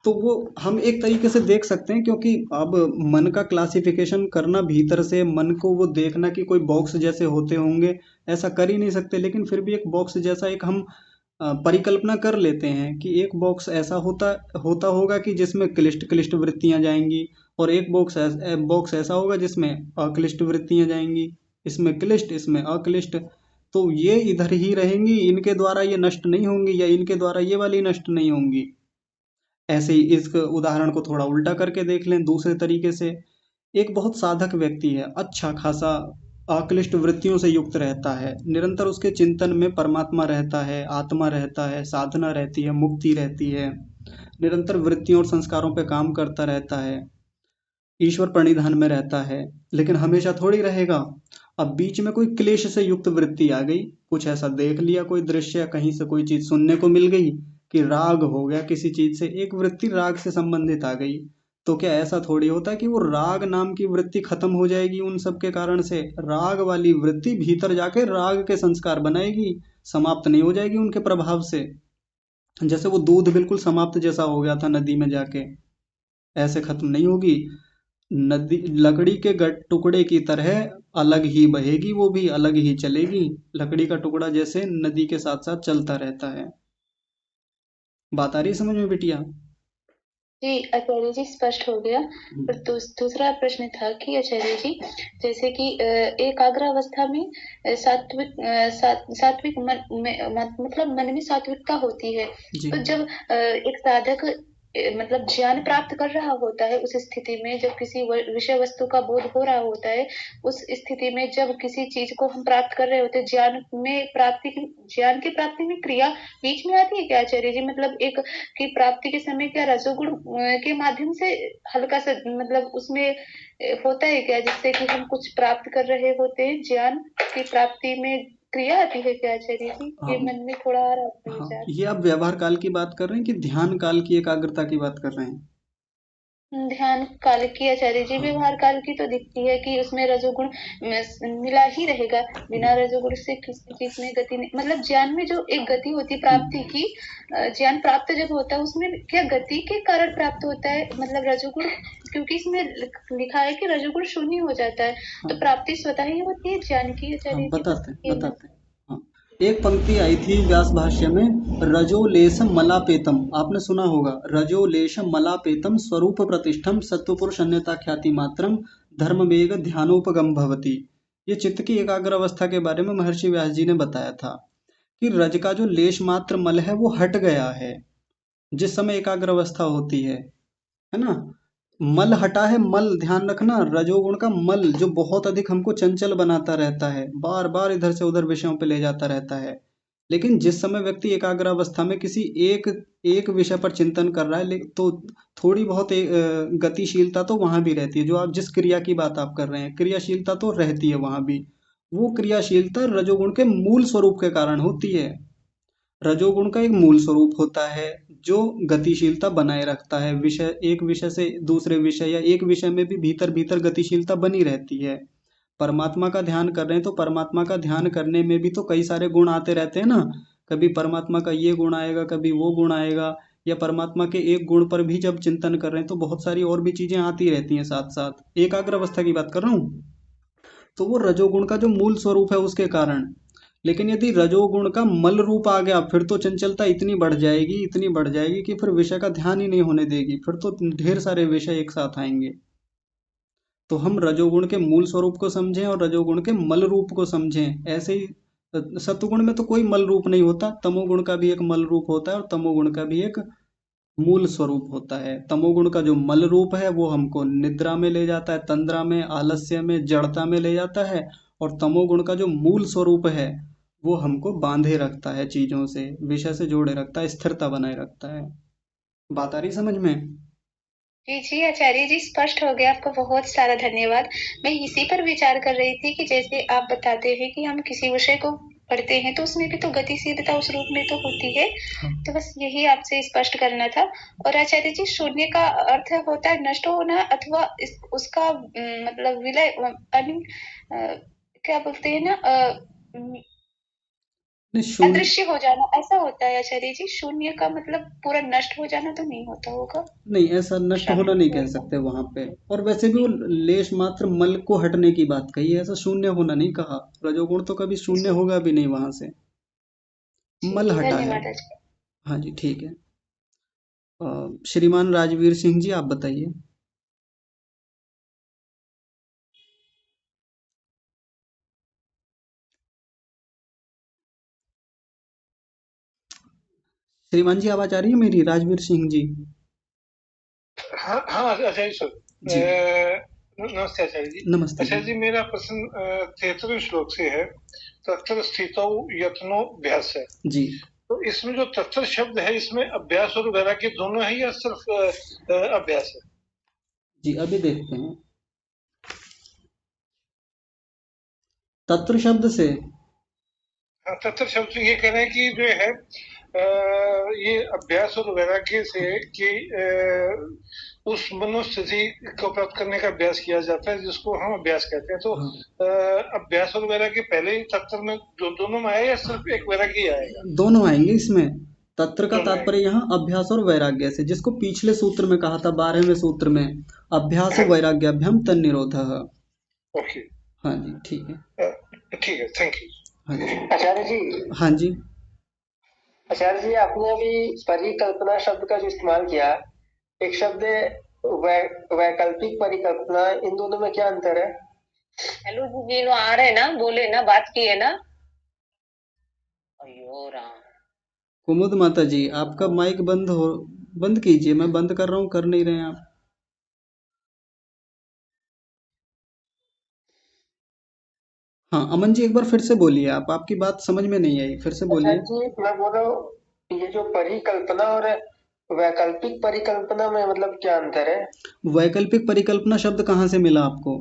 तो वो हम एक तरीके से देख सकते हैं, क्योंकि अब मन का क्लासिफिकेशन करना भीतर से, मन को वो देखना कि कोई बॉक्स जैसे होते होंगे, ऐसा कर ही नहीं सकते, लेकिन फिर भी एक बॉक्स जैसा एक हम परिकल्पना कर लेते हैं कि एक बॉक्स ऐसा होता होता होगा कि जिसमें क्लिष्ट क्लिष्ट वृत्तियां जाएंगी, और एक बॉक्स ऐसा होगा जिसमें अक्लिष्ट वृत्तियां जाएंगी, इसमें क्लिष्ट इसमें अक्लिष्ट। तो ये इधर ही रहेंगी, इनके द्वारा ये नष्ट नहीं होंगी या इनके द्वारा ये वाली नष्ट नहीं होंगी। ऐसे ही इस उदाहरण को थोड़ा उल्टा करके देख लें दूसरे तरीके से। एक बहुत साधक व्यक्ति है, अच्छा खासा अक्लिष्ट वृत्तियों से युक्त रहता है, निरंतर उसके चिंतन में परमात्मा रहता है, आत्मा रहता है, साधना रहती है, मुक्ति रहती है, निरंतर वृत्तियों और संस्कारों पे काम करता रहता है, ईश्वर प्रणिधान में रहता है, लेकिन हमेशा थोड़ी रहेगा। अब बीच में कोई क्लेश से युक्त वृत्ति आ गई, कुछ ऐसा देख लिया, कोई दृश्य, कहीं से कोई चीज सुनने को मिल गई कि राग हो गया किसी चीज से, एक वृत्ति राग से संबंधित आ गई, तो क्या ऐसा थोड़ी होता है कि वो राग नाम की वृत्ति खत्म हो जाएगी उन सब के कारण से? राग वाली वृत्ति भीतर जाके राग के संस्कार बनाएगी, समाप्त नहीं हो जाएगी उनके प्रभाव से। जैसे वो दूध बिल्कुल समाप्त जैसा हो गया था नदी में जाके, ऐसे खत्म नहीं होगी। नदी लकड़ी के टुकड़े की तरह अलग ही बहेगी, वो भी अलग ही चलेगी। लकड़ी का टुकड़ा जैसे नदी के साथ साथ चलता रहता है। बात आ रही है समझ में बिटिया? जी आचार्य जी, स्पष्ट हो गया। और दूसरा प्रश्न था कि आचार्य जी, जैसे कि एकाग्र अवस्था में सात्विक मतलब मन में सात्विकता होती है, जी तो जब एक साधक मतलब ज्ञान प्राप्त कर रहा होता है, उस स्थिति में जब किसी विषय वस्तु का बोध हो रहा होता है, उस स्थिति में जब किसी चीज को हम प्राप्त कर रहे होते हैं, ज्ञान की प्राप्ति में क्रिया बीच में आती है क्या आचार्य जी? मतलब एक की प्राप्ति के समय क्या रजोगुण के माध्यम से हल्का सा मतलब उसमें होता है क्या, जिससे कि हम कुछ प्राप्त कर रहे होते हैं, ज्ञान की प्राप्ति में क्रिया आती है क्या आचार्य जी? ये हाँ मन में थोड़ा आ रहा था हाँ, विचार। ये आप व्यवहार काल की बात कर रहे हैं कि ध्यान काल की एकाग्रता की बात कर रहे हैं? ध्यान काल की आचार्य जी, हाँ व्यवहार काल की तो दिखती है कि उसमें रजोगुण मिला ही रहेगा, बिना रजोगुण से किसी चीज में गति नहीं, मतलब ज्ञान में जो एक गति होती है प्राप्ति की, ज्ञान प्राप्त जब होता है उसमें क्या गति के कारण प्राप्त होता है, मतलब रजोगुण, क्योंकि इसमें लिखा है कि रजोगुण शून्य हो जाता है, तो हाँ प्राप्ति स्वतः ही होती है ज्ञान की हाँ, आचार्य जी, बस बताते ये बताते। हाँ, एक पंक्ति आई थी व्यास भाष्य में, रजोलेशम मलापेतम, आपने सुना होगा, रजोलेशम मलापेतम स्वरूप प्रतिष्ठम सत्वपुरुष अन्यता ख्याति मात्रम धर्म वेग ध्यानोपगम भवति। ये चित्त की एकाग्र अवस्था के बारे में महर्षि व्यास जी ने बताया था कि रज का जो लेश मात्र मल है वो हट गया है जिस समय एकाग्र अवस्था होती है ना। मल हटा है, मल ध्यान रखना, रजोगुण का मल जो बहुत अधिक हमको चंचल बनाता रहता है, बार बार इधर से उधर विषयों पे ले जाता रहता है। लेकिन जिस समय व्यक्ति एकाग्र अवस्था में किसी एक एक विषय पर चिंतन कर रहा है, तो थोड़ी बहुत गतिशीलता तो वहां भी रहती है। जो आप जिस क्रिया की बात आप कर रहे हैं, क्रियाशीलता तो रहती है वहां भी। वो क्रियाशीलता रजोगुण के मूल स्वरूप के कारण होती है। रजोगुण का एक मूल स्वरूप होता है जो गतिशीलता बनाए रखता है, एक विषय से दूसरे विषय या एक विषय में भी भीतर भीतर गतिशीलता बनी रहती है। परमात्मा का ध्यान कर रहे हैं तो परमात्मा का ध्यान करने में भी तो कई सारे गुण आते रहते हैं ना। कभी परमात्मा का ये गुण आएगा, कभी वो गुण आएगा, या परमात्मा के एक गुण पर भी जब चिंतन कर रहे हैं तो बहुत सारी और भी चीजें आती रहती हैं साथ साथ। एकाग्र अवस्था की बात कर रहा हूँ, तो वो रजोगुण का जो मूल स्वरूप है उसके कारण। लेकिन यदि रजोगुण का मल रूप आ गया फिर तो चंचलता इतनी बढ़ जाएगी, इतनी बढ़ जाएगी कि फिर विषय का ध्यान ही नहीं होने देगी, फिर तो ढेर सारे विषय एक साथ आएंगे। तो हम रजोगुण के मूल स्वरूप को समझें और रजोगुण के मल रूप को समझें। ऐसे ही सत्वगुण में तो कोई मल रूप नहीं होता, तमोगुण का भी एक मल रूप होता है और तमोगुण का भी एक मूल स्वरूप होता है। तमोगुण का जो मल रूप है वो हमको निद्रा में ले जाता है, तंद्रा में, आलस्य में, जड़ता में ले जाता है। और तमोगुण का जो मूल स्वरूप है वो हमको बांधे रखता है, चीजों से, विषय से जोड़े रखता है, स्थिरता बनाए रखता है। बात आ रही समझ में? जी जी आचार्य जी, स्पष्ट हो गया। आपका बहुत सारा धन्यवाद। मैं इसी पर विचार कर रही थी कि जैसे आप बताते हैं कि हम किसी विषय को पढ़ते हैं तो उसमें भी तो गतिशीलता उस रूप में तो होती है। हाँ। तो बस यही आपसे स्पष्ट करना था। और आचार्य जी, शून्य का अर्थ होता है नष्ट होना अथवा उसका मतलब विलय क्या बोलते हैं ना, नहीं, शून्य अदृश्य हो जाना, ऐसा होता है आचार्य जी। शून्य का मतलब पूरा नष्ट हो जाना तो नहीं होता होगा। नहीं, ऐसा नष्ट होना नहीं कह सकते वहां पे। और वैसे भी वो लेश मात्र मल को हटने की बात कही है, ऐसा शून्य होना नहीं कहा। रजोगुण तो कभी शून्य होगा भी नहीं वहां से, मल ठीक है, हटा है। धन्यवाद आचार्य। हाँ जी, ठीक है। श्रीमान राजवीर सिंह जी, आप बताइए। श्रीमान जी, आवाज आ रही है मेरी? राजवीर सिंह जी। हाँ हाँ आचार्य सर। जी नमस्ते आचार्य जी। नमस्ते आचार्य जी। जी, मेरा प्रश्न 73वें श्लोक से है। तत्र स्थितौ यत्नो अभ्यास है। जी तो इसमें जो तत्र शब्द है, इसमें अभ्यास और वैराग्य दोनों है या सिर्फ अभ्यास है? जी, अभी देखते हैं। तत्र शब्द से हाँ, तत्र शब्द से ये कह रहे हैं कि जो है ये अभ्यास और वैराग्य से कि उस मनोस्थिति को प्राप्त करने का अभ्यास किया जाता है जिसको हम अभ्यास कहते हैं। तो हाँ, अभ्यास और वैराग्य पहले ही तत्र में दोनों में आया या सिर्फ एक वैराग्य ही आएगा? दोनों आएंगे इसमें। तत्र का दोनों तात्पर्य आएंगे। यहाँ अभ्यास और वैराग्य से, जिसको पिछले सूत्र में कहा था, 12वें सूत्र में, अभ्यास वैराग्याभ्याम तन्निरोधः। ओके, हाँ जी, ठीक है। ठीक है, थैंक यू। हाँ जी, आचार्य जी, हाँ जी। आचार्य जी, आपने अभी परिकल्पना शब्द का जो इस्तेमाल किया, एक शब्द है वैकल्पिक परिकल्पना, इन दोनों में क्या अंतर है? हेलो जी, लो आ रहे ना, बोले ना, बात किए ना। अयो राम। कुमुद माता जी, आपका माइक बंद कीजिए। मैं बंद कर रहा हूँ, कर नहीं रहे हैं आप। हाँ, अमन जी, एक बार फिर से बोलिए। आपकी बात समझ में नहीं आई, फिर से बोलिए। आचार्य जी, मैं बोल रहा हूँ, ये जो परिकल्पना और वैकल्पिक परिकल्पना में मतलब क्या अंतर है? वैकल्पिक परिकल्पना शब्द कहाँ से मिला आपको?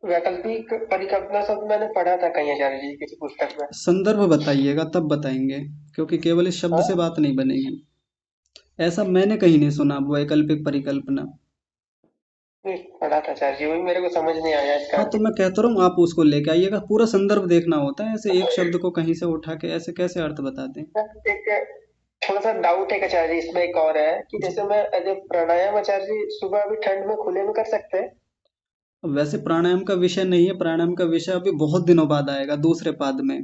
वैकल्पिक परिकल्पना शब्द मैंने पढ़ा था कहीं आचार्य जी किसी पुस्तक में। संदर्भ बताइएगा तब बताएंगे, क्योंकि केवल इस शब्द हाँ? से बात नहीं बनेगी। ऐसा मैंने कहीं नहीं सुना वैकल्पिक परिकल्पना। नहीं, पढ़ा था आचार्य जी, वही मेरे को समझ नहीं आया इसका हाँ, तो मैं कहता रहा हूँ आप उसको लेके आइएगा, पूरा संदर्भ देखना होता है। ऐसे एक शब्द को कहीं से उठा के ऐसे कैसे अर्थ बताते हैं? एक थोड़ा सा डाउट है आचार्य जी, इसमें एक और है कि जैसे मैं प्राणायाम आचार्य जी सुबह अभी ठंड में खुले में कर सकते हैं? वैसे प्राणायाम का विषय नहीं है, प्राणायाम का विषय अभी बहुत दिनों बाद आएगा, दूसरे पाद में।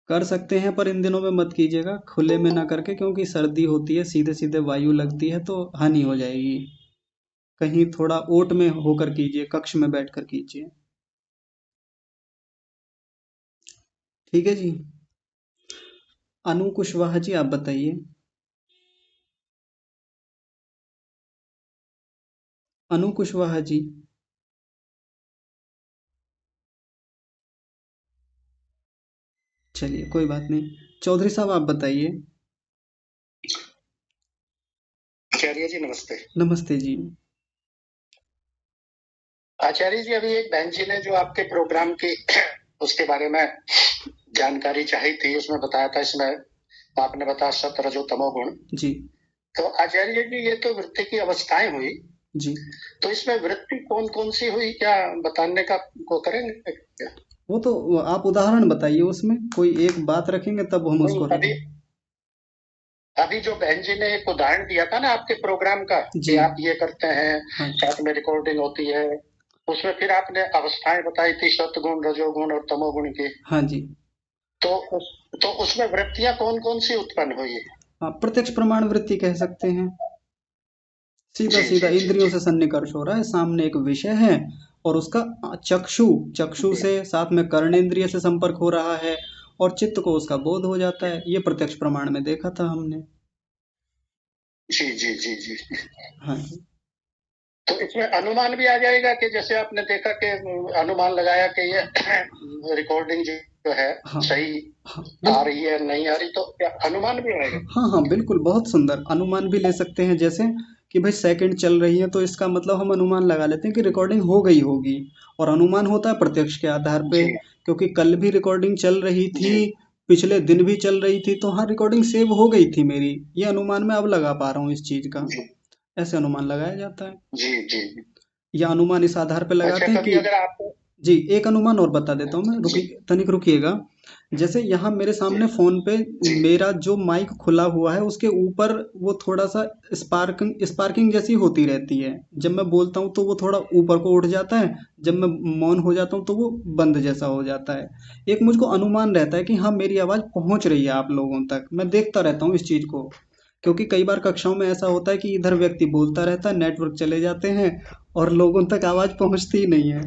कर सकते हैं पर इन दिनों में मत कीजिएगा, खुले में ना करके, क्योंकि सर्दी होती है, सीधे सीधे वायु लगती है तो हानि हो जाएगी। कहीं थोड़ा ओट में होकर कीजिए, कक्ष में बैठकर कीजिए। ठीक है जी। अनु कुशवाहा जी, आप बताइए। अनु कुशवाहा जी। चलिए, कोई बात नहीं। चौधरी साहब, आप बताइए। आचार्य जी नमस्ते। नमस्ते जी। आचार्य जी, अभी एक बहन जी ने जो आपके प्रोग्राम की उसके बारे में जानकारी चाहिए थी, उसमें बताया था, इसमें आपने बताया सत रजो तमो गुण। जी तो आचार्य जी ये तो वृत्ति की अवस्थाएं हुई, जी। तो इसमें वृत्ति कौन कौन सी हुई, क्या बताने का को करेंगे? वो तो आप उदाहरण बताइए, उसमें कोई एक बात रखेंगे तब हम नहीं, उसको अभी रखेंगे। अभी जो बहन जी ने एक उदाहरण दिया था ना आपके प्रोग्राम का, कि जी आप ये करते हैं, हाँ साथ में रिकॉर्डिंग होती है, उसमें फिर आपने अवस्थाएं बताई थी, सतगुण, रजोगुण और तमोगुण की। हाँ जी। तो तो उसमें वृत्तियां कौन कौन सी उत्पन्न हुई? प्रत्यक्ष प्रमाण वृत्ति कह सकते हैं। सीधा जी सीधा जी जी इंद्रियों जी से सन्निकर्ष हो रहा है, सामने एक विषय है और उसका चक्षु चक्षु जी से, साथ में कर्णेंद्रिय से संपर्क हो रहा है और चित्त को उसका बोध हो जाता है। ये प्रत्यक्ष प्रमाण में देखा था हमने। जी जी जी जी। हाँ जी तो इसमें अनुमान भी आ जाएगा कि जैसे आपने देखा कि अनुमान लगाया कि ये रिकॉर्डिंग जो है हाँ सही हाँ आ बिल्कुल। रही है नहीं आ रही, तो क्या अनुमान भी आएगा? हाँ हाँ बिल्कुल, बहुत सुंदर अनुमान भी ले सकते हैं। जैसे कि भाई सेकंड चल रही है तो इसका मतलब हम अनुमान लगा लेते हैं कि रिकॉर्डिंग हो गई होगी। और अनुमान होता है प्रत्यक्ष के आधार पे, जी क्योंकि कल भी रिकॉर्डिंग चल रही थी, जी पिछले दिन भी चल रही थी, तो हाँ रिकॉर्डिंग सेव हो गई थी मेरी। ये अनुमान मैं अब लगा पा रहा हूँ इस चीज का। जी ऐसे अनुमान लगाया जाता है। जी जी। या अनुमान इस आधार पे अच्छा, लगाते हैं कभी कि अगर आपको जी, एक अनुमान और बता देता हूँ मैं, जी तनिक रुकिएगा। जैसे यहाँ मेरे जी सामने फोन पे जी मेरा जो माइक खुला हुआ है उसके ऊपर वो थोड़ा सा स्पार्किंग स्पार्किंग जैसी होती रहती है। जब मैं बोलता हूँ तो वो थोड़ा ऊपर को उठ जाता है, जब मैं मौन हो जाता हूँ तो वो बंद जैसा हो जाता है। एक मुझको अनुमान रहता है कि हाँ मेरी आवाज़ पहुँच रही है आप लोगों तक। मैं देखता रहता हूँ इस चीज़ को, क्योंकि कई बार कक्षाओं में ऐसा होता है कि इधर व्यक्ति बोलता रहता है, नेटवर्क चले जाते हैं और लोगों तक आवाज़ पहुँचती ही नहीं है।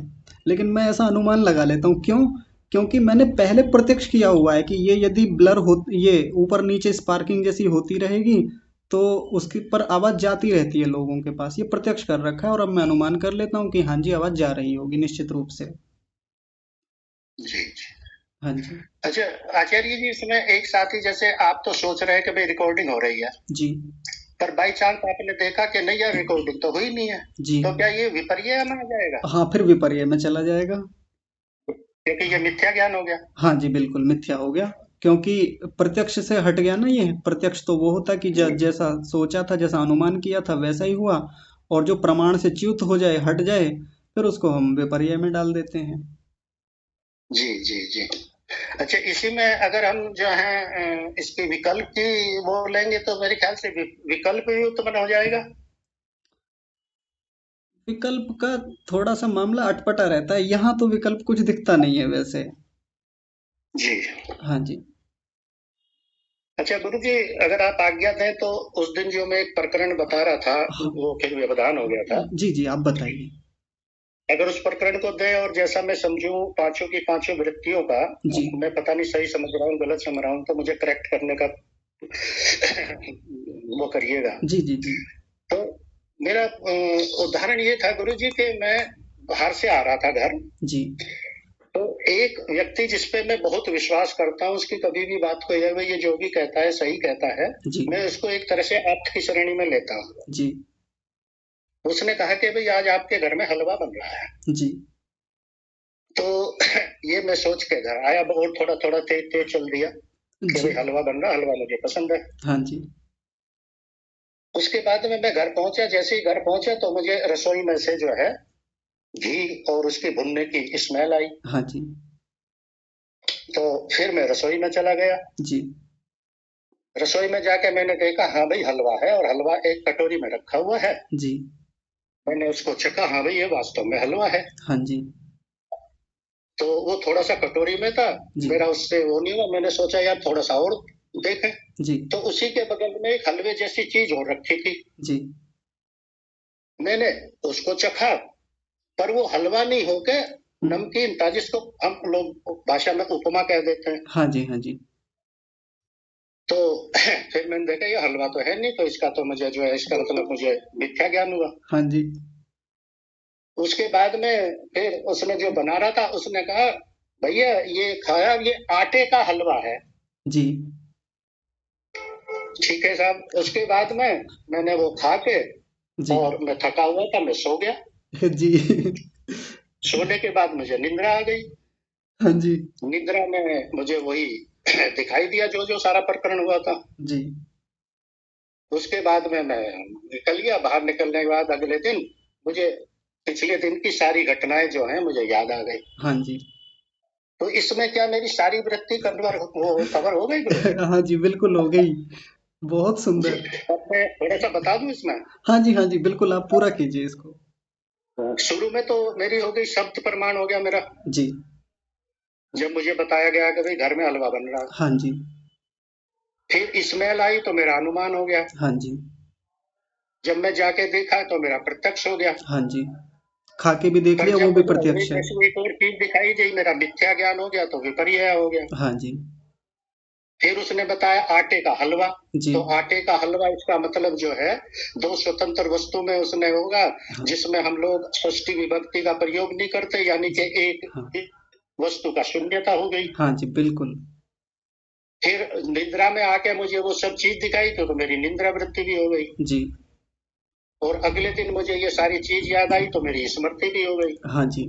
लेकिन मैं ऐसा अनुमान लगा लेता हूँ। क्यों? क्योंकि मैंने पहले प्रत्यक्ष किया हुआ है कि ये यदि ब्लर हो, ये ऊपर नीचे स्पार्किंग जैसी होती रहेगी तो उसके पर आवाज़ जाती रहती है लोगों के पास। ये प्रत्यक्ष कर रखा है और अब मैं अनुमान कर लेता हूँ कि हाँ जी आवाज़ जा रही होगी निश्चित रूप से। जी जी। हाँ जी अच्छा आचार्य जी, इसमें एक साथी, जैसे आप तो सोच रहे हैं कि भाई रिकॉर्डिंग हो रही है, जी पर बाई चांस आपने देखा कि नहीं यार रिकॉर्डिंग तो हुई नहीं है, जी। तो क्या ये विपर्य में आ जाएगा? हाँ फिर विपर्य में चला जाएगा। क्योंकि ये मिथ्या ज्ञान हो गया। हाँ जी बिल्कुल मिथ्या हो गया, क्योंकि प्रत्यक्ष से हट गया ना। ये प्रत्यक्ष तो वो होता कि जी जैसा सोचा था, जैसा अनुमान किया था वैसा ही हुआ। और जो प्रमाण से च्युत हो जाए, हट जाए, फिर उसको हम विपर्य में डाल देते हैं। जी जी जी। अच्छा, इसी में अगर हम जो है इसके विकल्प की वो लेंगे तो मेरे ख्याल से विकल्प भी उत्पन्न हो जाएगा। विकल्प का थोड़ा सा मामला अटपटा रहता है। यहाँ तो विकल्प कुछ दिखता नहीं है वैसे। जी। हाँ जी अच्छा गुरु जी, अगर आप आज्ञा दें तो उस दिन जो मैं एक प्रकरण बता रहा था, हाँ वो फिर व्यवधान हो गया था। जी जी आप बताइए। अगर उस प्रकरण को दें और जैसा मैं समझूं पांचों की पांचों वृत्तियों का, जी मैं पता नहीं सही समझ रहा हूँ गलत समझ रहा हूँ, तो मुझे करेक्ट करने का वो करिएगा। जी जी जी तो मेरा उदाहरण ये था गुरु जी कि मैं बाहर से आ रहा था घर, जी तो एक व्यक्ति जिसपे मैं बहुत विश्वास करता हूँ, उसकी कभी भी बात को ये जो भी कहता है सही कहता है, जी मैं उसको एक तरह से आप की श्रेणी में लेता हूँ। जी उसने कहा कि भाई आज आपके घर में हलवा बन रहा है। जी तो ये मैं सोच के घर आया और थोड़ा थोड़ा तेज तेज चल दिया कि जी भाई हलवा बन रहा, हलवा मुझे पसंद है। हाँ जी उसके बाद में मैं घर पहुंचा, जैसे ही घर पहुंचा तो मुझे रसोई में से जो है घी और उसकी भुनने की स्मेल आई। हाँ जी तो फिर मैं रसोई में चला गया। जी रसोई में जाके मैंने देखा हाँ भाई हलवा है, और हलवा एक कटोरी में रखा हुआ है। जी मैंने उसको चखा, हाँ भाई ये वास्तव में हलवा है। हाँ जी तो वो थोड़ा सा कटोरी में था, जी मेरा उससे वो नहीं हुआ। मैंने सोचा यार थोड़ा सा और देखें, जी तो उसी के बगल में एक हलवे जैसी चीज और रखी थी। जी मैंने उसको चखा, पर वो हलवा नहीं होके नमकीन था, जिसको हम लोग भाषा में उपमा कह देते हैं। हाँ जी हाँ जी तो फिर मैंने देखा ये हलवा तो है नहीं, तो इसका तो मुझे जो है, इसका मतलब मुझे मिथ्या ज्ञान हुआ। हाँ जी उसके बाद में फिर उसने जो बना रहा था उसने कहा भैया ये खाया, ये आटे का हलवा है। जी ठीक है साहब। उसके बाद में मैंने वो खा के, जी और मैं थका हुआ था, मैं सो गया। जी सोने के बाद मुझे निंद्रा आ गई। हाँ जी। निद्रा में मुझे वही दिखाई दिया जो जो सारा प्रकरण हुआ था। जी। उसके बाद में मैं निकल गया। बाहर निकलने के बाद अगले दिन मुझे पिछले दिन की सारी घटनाएं जो हैं मुझे याद आ गई। हाँ जी। तो इसमें क्या मेरी सारी वृत्ति कवर हो गई गुरु? हाँ जी, बिल्कुल हो गई। बहुत जी। सुंदर। अब मैं थोड़ा सा बता दूं इसमें। हाँ जी, हाँ जी, बिल्कुल आप पूरा कीजिए इसको। शुरू में तो मेरी हो गई, शब्द प्रमाण हो गया मेरा। जी। जब मुझे बताया गया कि भाई घर में हलवा बन रहा है। हाँ जी। फिर स्मेल आई तो मेरा अनुमान हो गया। हाँ जी। जब मैं जाके देखा तो मेरा प्रत्यक्ष हो गया। हाँ जी। खा के भी देख पर लिया, वो जब भी मुझे हलवे प्रत्यक्ष है। जैसी एक और चीज दिखाई दी, मेरा मिथ्या ज्ञान हो गया तो विपर्य हो गया। हाँ जी। फिर उसने बताया आटे का हलवा। जी। तो आटे का हलवा, इसका मतलब जो है दो स्वतंत्र वस्तु में उसने होगा, हाँ। जिसमें हम लोग षष्ठी विभक्ति का प्रयोग नहीं करते, यानी कि हाँ। एक वस्तु का शून्यता हो गई। हाँ जी, बिल्कुल। फिर निद्रा में आके मुझे वो सब चीज दिखाई तो मेरी निद्रा वृत्ति भी हो गई। जी। और अगले दिन मुझे ये सारी चीज याद आई तो मेरी स्मृति भी हो गई। हाँ जी।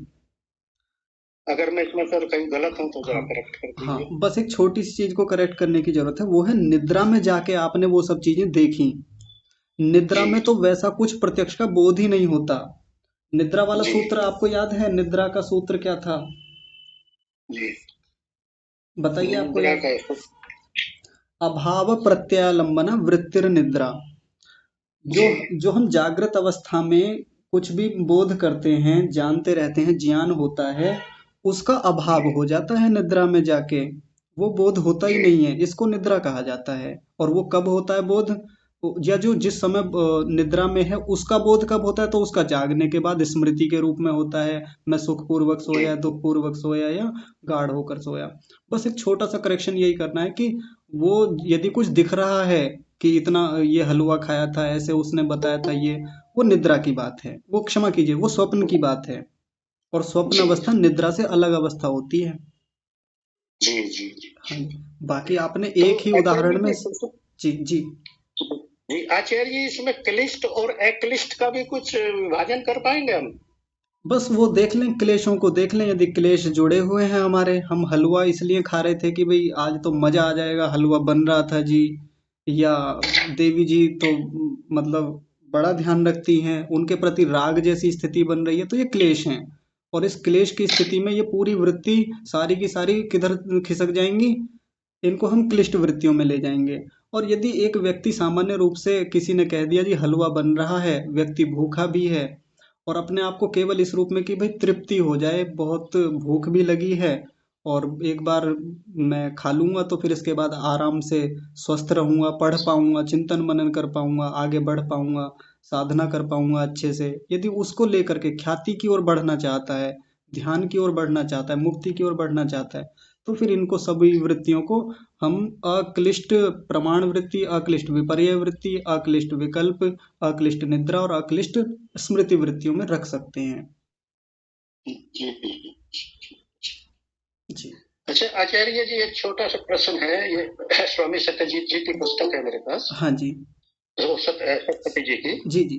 अगर मैं इसमें सर कहीं गलत हूं तो जरा हाँ। करेक्ट कर हाँ, दीजिए। बस एक छोटी सी चीज को करेक्ट करने की जरूरत है, वो है निद्रा में जाके आपने वो सब चीजें देखी। निद्रा जी में तो वैसा कुछ प्रत्यक्ष का बोध ही नहीं होता। निद्रा वाला जी सूत्र आपको याद है? निद्रा का सूत्र क्या था? जी। बताइए, आपको निद्रा याद? का अभाव प्रत्यालंबन वृत्तिर निद्रा। जो जी जो हम जागृत अवस्था में कुछ भी बोध करते हैं, जानते रहते हैं, ज्ञान होता है, उसका अभाव हो जाता है निद्रा में जाके। वो बोध होता ही जी नहीं है, इसको निद्रा कहा जाता है। और वो कब होता है बोध? या जो जिस समय निद्रा में है उसका बोध कब होता है? तो उसका जागने के बाद स्मृति के रूप में होता है। मैं सुखपूर्वक जी सोया, दुखपूर्वक सोया, या गाढ़ होकर सोया। बस एक छोटा सा करेक्शन यही करना है कि वो यदि कुछ दिख रहा है कि इतना ये हलवा खाया था, ऐसे उसने बताया था, ये वो निद्रा की बात है, वो क्षमा कीजिए, वो स्वप्न की बात है। और स्वप्न जी अवस्था निद्रा से अलग अवस्था होती है। जी जी जी। हाँ जी। बाकी आपने तो एक ही आचार्य उदाहरण में। जी, जी जी। जी आचार्य जी, इसमें क्लिष्ट और अक्लिष्ट का भी कुछ विभाजन कर पाएंगे हम? बस वो देख लें, क्लेशों को देख लें। यदि क्लेश जुड़े हुए हैं हमारे, हम हलवा इसलिए खा रहे थे कि भाई आज तो मजा आ जाएगा, हलवा बन रहा था जी, या देवी जी तो मतलब बड़ा ध्यान रखती हैं, उनके प्रति राग जैसी स्थिति बन रही है, तो ये क्लेश हैं। और इस क्लेश की स्थिति में ये पूरी वृत्ति सारी की सारी किधर खिसक जाएंगी? इनको हम क्लिष्ट वृत्तियों में ले जाएंगे। और यदि एक व्यक्ति सामान्य रूप से किसी ने कह दिया जी हलवा बन रहा है, व्यक्ति भूखा भी है, और अपने आप को केवल इस रूप में कि भाई तृप्ति हो जाए, बहुत भूख भी लगी है, और एक बार मैं खा लूंगा तो फिर इसके बाद आराम से स्वस्थ रहूंगा, पढ़ पाऊंगा, चिंतन मनन कर पाऊंगा, आगे बढ़ पाऊंगा, साधना कर पाऊंगा अच्छे से, यदि उसको लेकर के ख्याति की ओर बढ़ना चाहता है, ध्यान की ओर बढ़ना चाहता है, मुक्ति की ओर बढ़ना चाहता है, तो फिर इनको सभी वृत्तियों को हम अक्लिष्ट प्रमाण वृत्ति, अक्लिष्ट विपर्य वृत्ति, अक्लिष्ट विकल्प, अक्लिष्ट निद्रा और अक्लिष्ट स्मृति वृत्तियों में रख सकते हैं। जी जी। जी। अच्छा आचार्य जी, एक छोटा सा प्रश्न है। ये स्वामी सत्यजीत जी की पुस्तक है मेरे पास, हाँ जी। तो सत्यपति जी की। जी जी।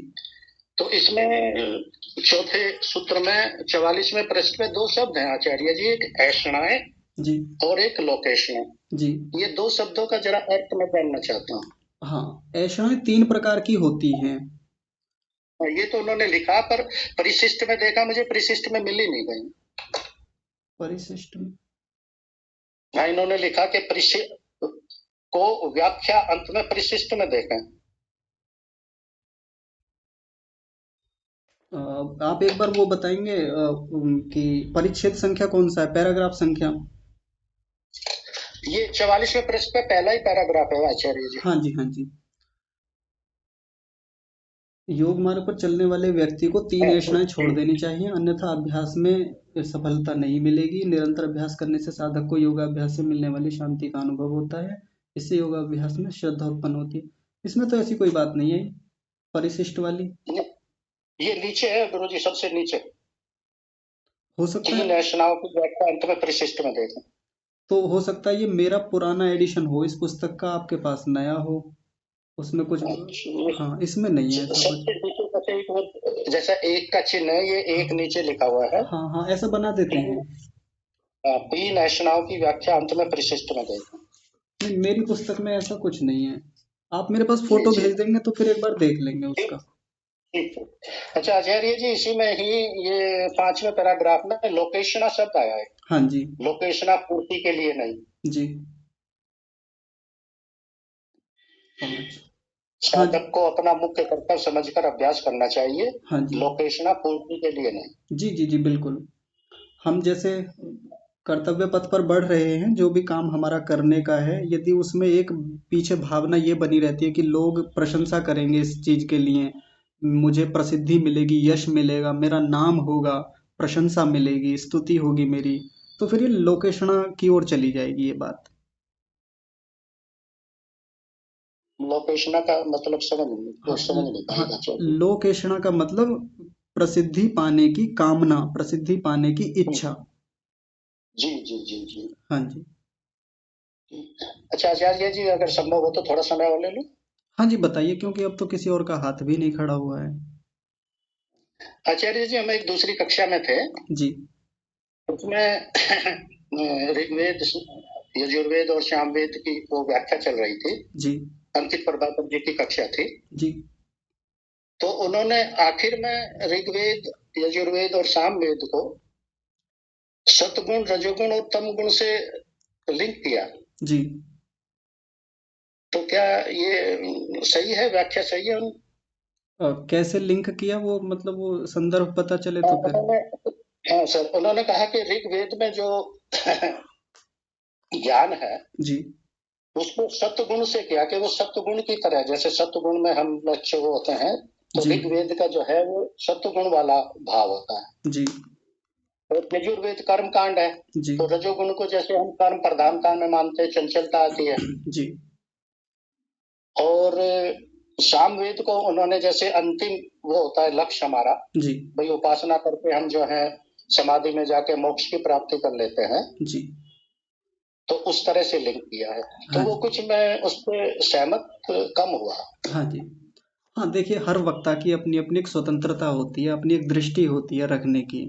तो इसमें चौथे सूत्र में 44वें प्रश्न में दो शब्द हैं आचार्य जी, एक ऐषणाएं जी। और एक लोकेशण। जी। ये दो शब्दों का जरा अर्थ मैं जानना चाहता हूँ। हाँ, ऐषणाएं 3 प्रकार की होती हैं। ये तो उन्होंने लिखा, पर परिशिष्ट में देखा, मुझे परिशिष्ट में मिली नहीं कहीं। परिशिष्ट में हाँ, इन्होंने लिखा कि परिशिष्ट को व्याख्या अंत में परिशिष्ट में देखें। आप एक बार वो बताएंगे कि परिच्छेद संख्या कौन सा है, पैराग्राफ संख्या? ये 44वें प्रश्न का पहला ही पैराग्राफ है आचार्य जी। हाँ जी, हाँ जी। योग मार्ग पर चलने वाले व्यक्ति को 3 ऐषणाएं छोड़ देनी चाहिए, अन्यथा अभ्यास में सफलता नहीं मिलेगी। निरंतर अभ्यास करने से साधक को योगाभ्यास से मिलने वाली शांति का अनुभव होता है। इससे योगाभ्यास में श्रद्धा उत्पन्न होती है। इसमें तो ऐसी कोई बात नहीं है परिशिष्ट वाली। ये नीचे है गुरु जी, सबसे नीचे। हो सकता 3 है, ऐषणाओं की व्याख्या अंत में परिशिष्ट में देखें। तो हो सकता है ये मेरा पुराना एडिशन हो इस पुस्तक का, आपके पास नया हो, उसमें कुछ। हाँ, इसमें नहीं है ऐसा कुछ। सबसे नीचे का एक वो जैसा एक का चिन्ह है, ये एक नीचे लिखा हुआ है। हाँ हाँ, ऐसा बना देते हैं। तीन ऐषणाओं की व्याख्या अंत में परिशिष्ट में देगा। नहीं, मेरी पुस्तक में ऐसा कुछ नहीं है। आप मेरे पास जी फोटो जी भेज देंगे तो फिर एक बार देख लेंगे ठीक उसका। ठीक है। अच्छा आचार्य जी, इसी में ही ये 5वें पैराग्राफ में लोकेशना शब्द आया है। हाँ जी लोकेशना पूर्ति के लिए नहीं, जी। 5 हाँ साधक को अपना मुख्य कर्तव्य समझकर अभ्यास करना चाहिए, हाँ जी लोकेशना पूर्ति के लिए नहीं। जी जी जी बिल्कुल। हम जैसे कर्तव्य पथ पर बढ़ रहे हैं, जो भी काम हमारा करने का है, यदि उसमें एक पीछे भावना ये बनी रहती है कि लोग प्रशंसा करेंगे इस चीज के लिए, मुझे प्रसिद्धि मिलेगी, यश मिलेगा, मेरा नाम होगा, प्रशंसा मिलेगी, स्तुति होगी मेरी, तो फिर ये लोकेशना की ओर चली जाएगी ये बात। लोकेशना का मतलब समझ हाँ नहीं हाँ, पाएगा आचार्य। लोकेशना का मतलब प्रसिद्धि पाने की कामना, प्रसिद्धि पाने की इच्छा। जी जी जी जी। हाँ जी अच्छा आचार्य जी, अगर संभव हो तो थोड़ा समय और ले लूं। हाँ जी बताइए, क्योंकि अब तो किसी और का हाथ भी नहीं खड़ा हुआ है। आचार्य जी, हम एक दूसरी कक्षा में थे, जी उसमें ऋग्वेद, यजुर्वेद और सामवेद की वो व्याख्या चल रही थी। जी अंकित प्रभाकर जी की कक्षा थी। जी तो उन्होंने आखिर में ऋग्वेद, यजुर्वेद और सामवेद को सतगुण, रजोगुण और तमगुण से लिंक किया। जी। तो क्या ये सही है, व्याख्या सही है? कैसे लिंक किया वो, मतलब वो संदर्भ पता चले तो फिर। उन्होंने, हाँ सर, उन्होंने कहा कि ऋग्वेद में जो ज्ञान है जी उसको सत्वगुण से किया, कि वो सत्वगुण की तरह, जैसे सत्वगुण में हम लक्ष्य वो होते हैं, तो जी ऋग्वेद का जो है वो सत्वगुण वाला भाव होता है। जी और यजुर्वेद कर्म कांड है, जी तो रजोगुण को जैसे हम कर्म प्रधानता में मानते हैं, चंचलता आती है। जी और सामवेद को उन्होंने जैसे अंतिम वो होता है लक्ष्य हमारा, जी भाई उपासना करके हम जो है समाधि में जाके मोक्ष की प्राप्ति कर लेते हैं, जी। तो उस तरह से लिंक किया है। तो हाँ वो जी कुछ मैं उस पर सहमत कम हुआ। हाँ जी। हाँ देखिए, हर वक्ता की अपनी अपनी एक स्वतंत्रता होती है, अपनी एक दृष्टि होती है रखने की।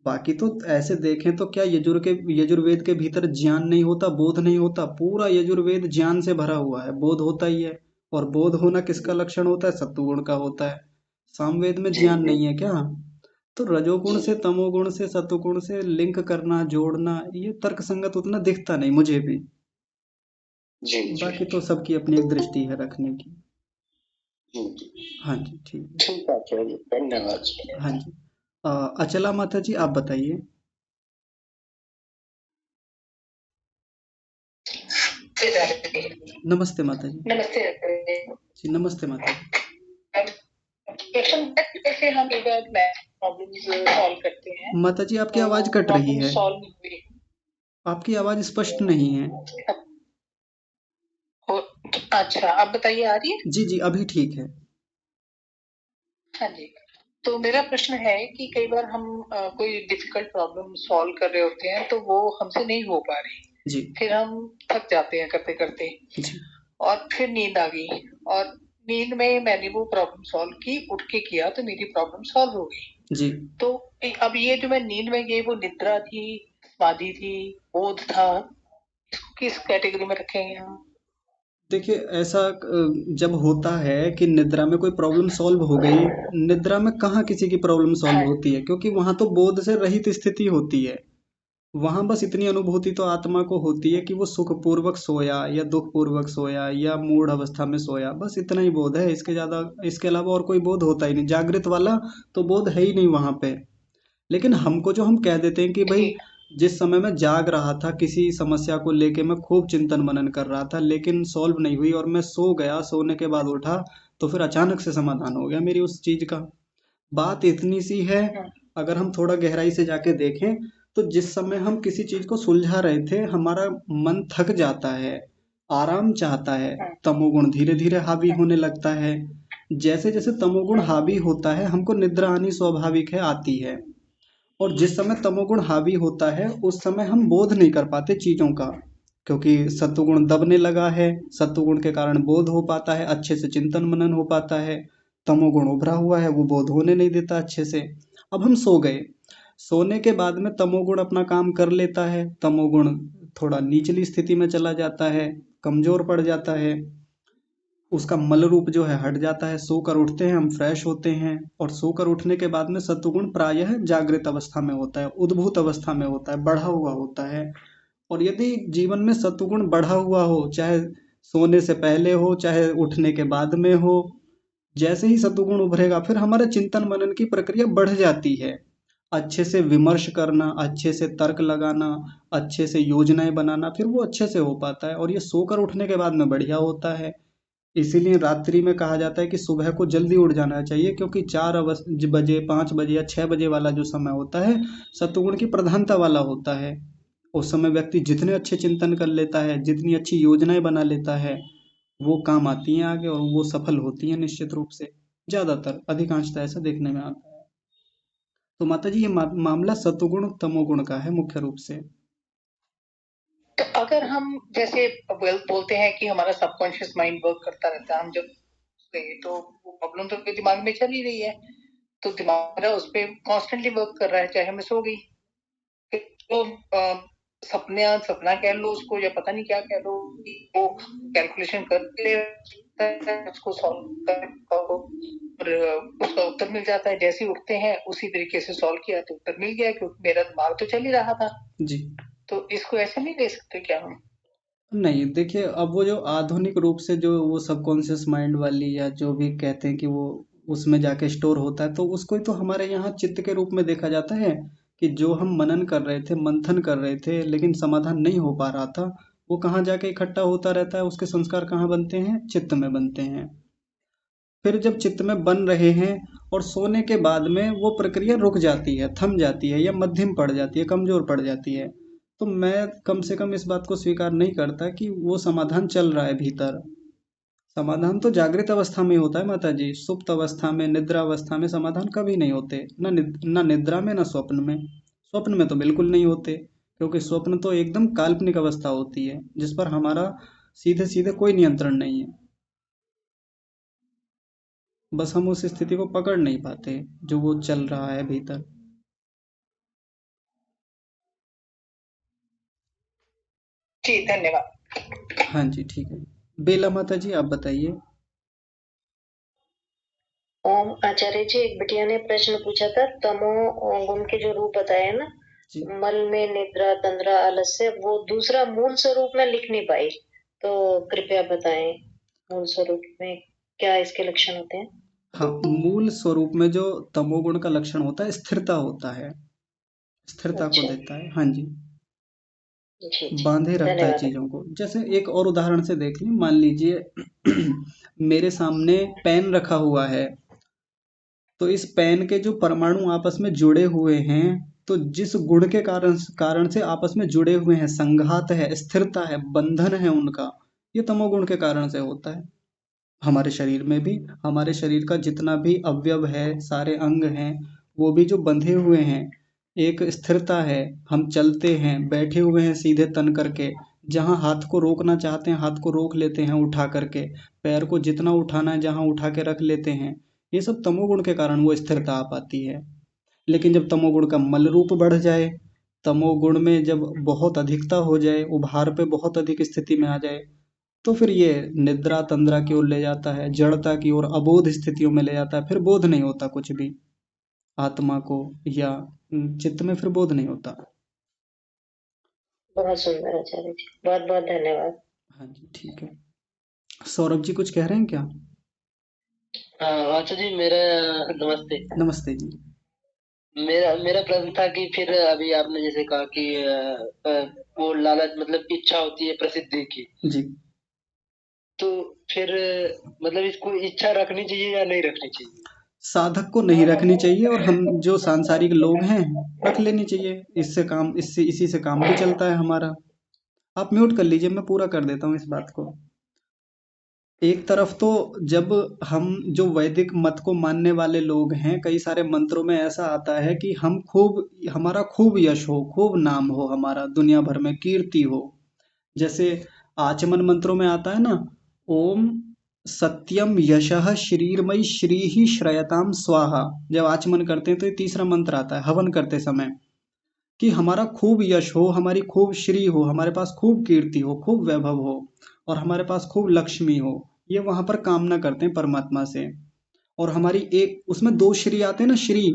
बाकी तो ऐसे देखें तो क्या यजुर्वेद के भीतर ज्ञान नहीं होता, बोध नहीं होता? पूरा यजुर्वेद ज्ञान से भरा हुआ है, बोध होता ही है। और बोध होना किसका लक्षण होता है? सत्वगुण का होता है। सामवेद में जी ज्ञान जी नहीं है क्या? तो रजोगुण जी से, तमोगुण से, सत्वगुण से लिंक करना, जोड़ना, ये तर्कसंगत उतना दिखता नहीं मुझे भी। जी जी बाकी तो सबकी अपनी एक दृष्टि है रखने की। जी जी। हाँ जी ठीक है। ठीक है, चलिए, धन्यवाद। हाँ जी। अचला माता जी आप बताइए। नमस्ते माता जी। नमस्ते। जी नमस्ते माता जी। क्वेश्चन कैसे हम प्रॉब्लम्स सॉल्व करते हैं? माता जी आपकी आवाज कट रही प्रॉब्लम है, सॉल्व हुई आपकी आवाज स्पष्ट नहीं है। हो। अच्छा, अब बताइए, आ रही है? जी जी अभी ठीक है। हाँ जी। तो मेरा प्रश्न है कि कई बार हम कोई डिफिकल्ट प्रॉब्लम सॉल्व कर रहे होते हैं तो वो हमसे नहीं हो पा रही, जी फिर हम थक जाते हैं करते करते, जी और फिर नींद आ गई, और नींद में मैंने वो प्रॉब्लम सॉल्व की, उठ के किया तो मेरी प्रॉब्लम सॉल्व हो गई। जी। तो अब ये जो मैं नींद में गई वो निद्रा थी, समाधि थी, बोध था, इसको किस कैटेगरी में रखेंगे हम? देखिए ऐसा जब होता है कि निद्रा में कोई प्रॉब्लम सॉल्व हो गई, निद्रा में कहाँ किसी की प्रॉब्लम सॉल्व हाँ होती है, क्योंकि वहां तो बोध से रहित स्थिति होती है। वहां बस इतनी अनुभूति तो आत्मा को होती है कि वो सुखपूर्वक सोया या दुखपूर्वक सोया या मूढ़ अवस्था में सोया, बस इतना ही बोध है। इसके ज्यादा, इसके अलावा और कोई बोध होता ही नहीं, जागृत वाला तो बोध है ही नहीं वहां पे। लेकिन हमको जो हम कह देते हैं कि भाई जी जिस समय मैं जाग रहा था, किसी समस्या को लेके मैं खूब चिंतन मनन कर रहा था, लेकिन सॉल्व नहीं हुई और मैं सो गया, सोने के बाद उठा तो फिर अचानक से समाधान हो गया मेरी उस चीज का। बात इतनी सी है। हाँ अगर हम थोड़ा गहराई से जाके देखें तो जिस समय हम किसी चीज को सुलझा रहे थे, हमारा मन थक जाता है, आराम चाहता है, हाँ तमोगुण धीरे धीरे हावी हाँ होने लगता है। जैसे जैसे तमोगुण हाँ हावी होता है, हमको निद्रा आनी स्वाभाविक है, आती है। और जिस समय तमोगुण हावी होता है उस समय हम बोध नहीं कर पाते चीजों का, क्योंकि सत्वगुण दबने लगा है। सत्वगुण के कारण बोध हो पाता है, अच्छे से चिंतन मनन हो पाता है। तमोगुण उभरा हुआ है, वो बोध होने नहीं देता अच्छे से। अब हम सो गए, सोने के बाद में तमोगुण अपना काम कर लेता है, तमोगुण थोड़ा निचली स्थिति में चला जाता है, कमजोर पड़ जाता है, उसका मल रूप जो है हट जाता है, सोकर उठते हैं हम, फ्रेश होते हैं, और सोकर उठने के बाद में सत्वगुण प्रायः जागृत अवस्था में होता है, उद्भूत अवस्था में होता है, बढ़ा हुआ होता है। और यदि जीवन में सत्वगुण बढ़ा हुआ हो, चाहे सोने से पहले हो चाहे उठने के बाद में हो, जैसे ही सत्वगुण उभरेगा फिर हमारा चिंतन मनन की प्रक्रिया बढ़ जाती है। अच्छे से विमर्श करना, अच्छे से तर्क लगाना, अच्छे से योजनाएं बनाना, फिर वो अच्छे से हो पाता है, और ये सोकर उठने के बाद में बढ़िया होता है। इसीलिए रात्रि में कहा जाता है कि सुबह को जल्दी उठ जाना चाहिए, क्योंकि 4 बजे 5 बजे या 6 बजे वाला जो समय होता है सत्वगुण की प्रधानता वाला होता है। उस समय व्यक्ति जितने अच्छे चिंतन कर लेता है, जितनी अच्छी योजनाएं बना लेता है, वो काम आती हैं आगे और वो सफल होती हैं निश्चित रूप से, ज्यादातर अधिकांशतः ऐसा देखने में आता है। तो माता जी ये मामला सत्वगुण तमोगुण का है मुख्य रूप से। तो अगर हम जैसे बोलते हैं कि हमारा सबकॉन्शियस माइंड वर्क करता रहता है, हम जब तो वो प्रॉब्लम तो दिमाग में चल ही रही है, तो दिमाग उस पर कॉन्स्टेंटली वर्क कर रहा है, चाहे मैं सो गई तो सपना कह लो उसको, या पता नहीं क्या कह लो, वो कैलकुलेशन करके उसको सॉल्व कर और उसका उत्तर मिल जाता है। जैसे ही उठते हैं उसी तरीके से सॉल्व किया तो उत्तर मिल गया, क्योंकि मेरा दिमाग तो चल ही रहा था जी। तो इसको ऐसे नहीं ले सकते क्या हम? नहीं, देखिए अब वो जो आधुनिक रूप से जो वो सबकॉन्शियस माइंड वाली या जो भी कहते हैं कि वो उसमें जाके स्टोर होता है, तो उसको ही तो हमारे यहाँ चित्त के रूप में देखा जाता है कि जो हम मनन कर रहे थे, मंथन कर रहे थे, लेकिन समाधान नहीं हो पा रहा था, वो कहाँ जाके इकट्ठा होता रहता है, उसके संस्कार कहाँ बनते हैं, चित्त में बनते हैं। फिर जब चित्त में बन रहे हैं और सोने के बाद में वो प्रक्रिया रुक जाती है, थम जाती है, या मध्यम पड़ जाती है, कमजोर पड़ जाती है, तो मैं कम से कम इस बात को स्वीकार नहीं करता कि वो समाधान चल रहा है भीतर। समाधान तो जागृत अवस्था में होता है माता जी, सुप्त अवस्था में, निद्रा अवस्था में समाधान कभी नहीं होते, ना निद्रा में ना स्वप्न में। स्वप्न में तो बिल्कुल नहीं होते, क्योंकि स्वप्न तो एकदम काल्पनिक अवस्था होती है जिस पर हमारा सीधे सीधे कोई नियंत्रण नहीं है। बस हम उस स्थिति को पकड़ नहीं पाते जो वो चल रहा है भीतर। जी धन्यवाद। हाँ जी ठीक है। बेला माता जी आप बताइए। ओम आचार्य जी, एक बिटिया ने प्रश्न पूछा था, तमो गुण के जो रूप बताए ना, जी मल में निद्रा, तंद्रा, आलस्य, वो दूसरा मूल स्वरूप में लिख नहीं पाई, तो कृपया बताएं मूल स्वरूप में क्या इसके लक्षण होते हैं। हाँ, मूल स्वरूप में जो तमोगुण का लक्षण होता है स्थिरता होता है, स्थिरता को अच्छा देता है। हाँ जी, जी जी, बांधे रखता है धन्यवाद। चीजों को। जैसे एक और उदाहरण से देख लें, मान लीजिए मेरे सामने पेन रखा हुआ है, तो इस पेन के जो परमाणु आपस में जुड़े हुए हैं, तो जिस गुण के कारण से आपस में जुड़े हुए हैं, संघात है, स्थिरता है, बंधन है उनका, ये तमोगुण के कारण से होता है। हमारे शरीर में भी, हमारे शरीर का जितना भी अवयव है, सारे अंग हैं, वो भी जो बंधे हुए हैं, एक स्थिरता है, हम चलते हैं, बैठे हुए हैं सीधे तन करके, जहाँ हाथ को रोकना चाहते हैं हाथ को रोक लेते हैं उठा करके, पैर को जितना उठाना है जहाँ उठा के रख लेते हैं, ये सब तमोगुण के कारण वो स्थिरता आ पाती है। लेकिन जब तमोगुण का मल रूप बढ़ जाए, तमोगुण में जब बहुत अधिकता हो जाए, उभार पे बहुत अधिक स्थिति में आ जाए, तो फिर ये निद्रा तंद्रा की ओर ले जाता है, जड़ता की ओर, अबोध स्थितियों में ले जाता है, फिर बोध नहीं होता कुछ भी आत्मा को, या चित्त में फिर बोध नहीं होता। बहुत सुंदर आचार्य जी, बहुत बहुत धन्यवाद। हाँ जी ठीक है। सौरभ जी कुछ कह रहे हैं क्या? अच्छा जी, मेरा नमस्ते। नमस्ते जी। मेरा मेरा प्रश्न था कि फिर अभी आपने जैसे कहा कि वो लालच मतलब इच्छा होती है प्रसिद्धि की, जी तो फिर मतलब इसको इच्छा रखनी चाहिए या नहीं रखनी चाहिए? साधक को नहीं रखनी चाहिए, और हम जो सांसारिक लोग हैं रख लेनी चाहिए, इससे काम, इससे इसी से काम भी चलता है हमारा। आप म्यूट कर लीजिए, मैं पूरा कर देता हूँ इस बात को। एक तरफ तो जब हम जो वैदिक मत को मानने वाले लोग हैं, कई सारे मंत्रों में ऐसा आता है कि हम खूब, हमारा खूब यश हो, खूब नाम हो, हमारा दुनिया भर में कीर्ति हो। जैसे आचमन मंत्रों में आता है ना, ओम सत्यम यशः श्रीर्मयी श्री ही श्रयताम स्वाहा। जब आचमन करते हैं तो ये तीसरा मंत्र आता है हवन करते समय, कि हमारा खूब यश हो, हमारी खूब श्री हो, हमारे पास खूब कीर्ति हो, खूब वैभव हो, और हमारे पास खूब लक्ष्मी हो। ये वहां पर कामना करते हैं परमात्मा से। और हमारी एक उसमें दो श्री आते हैं ना, श्री,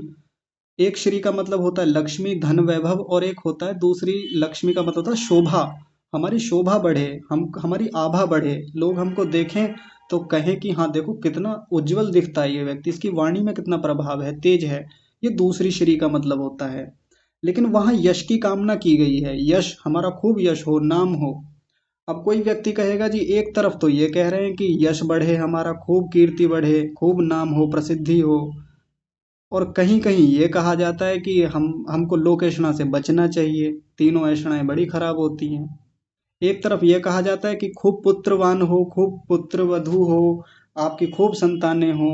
एक श्री का मतलब होता है लक्ष्मी धन वैभव, और एक होता है दूसरी लक्ष्मी का मतलब होता है शोभा। हमारी शोभा बढ़े, हम हमारी आभा बढ़े, लोग हमको देखें तो कहें कि हाँ देखो कितना उज्जवल दिखता है ये व्यक्ति, इसकी वाणी में कितना प्रभाव है, तेज है। ये दूसरी श्री का मतलब होता है। लेकिन वहां यश की कामना की गई है, यश हमारा खूब यश हो, नाम हो। अब कोई व्यक्ति कहेगा जी एक तरफ तो ये कह रहे हैं कि यश बढ़े, हमारा खूब कीर्ति बढ़े, खूब नाम हो, प्रसिद्धि हो, और कहीं कहीं ये कहा जाता है कि हमको लोक ऐषणा से बचना चाहिए, तीनों ऐषणाएं बड़ी खराब होती हैं। एक तरफ ये कहा जाता है कि खूब पुत्रवान हो, खूब पुत्र वधु हो, आपकी खूब संतानें हो,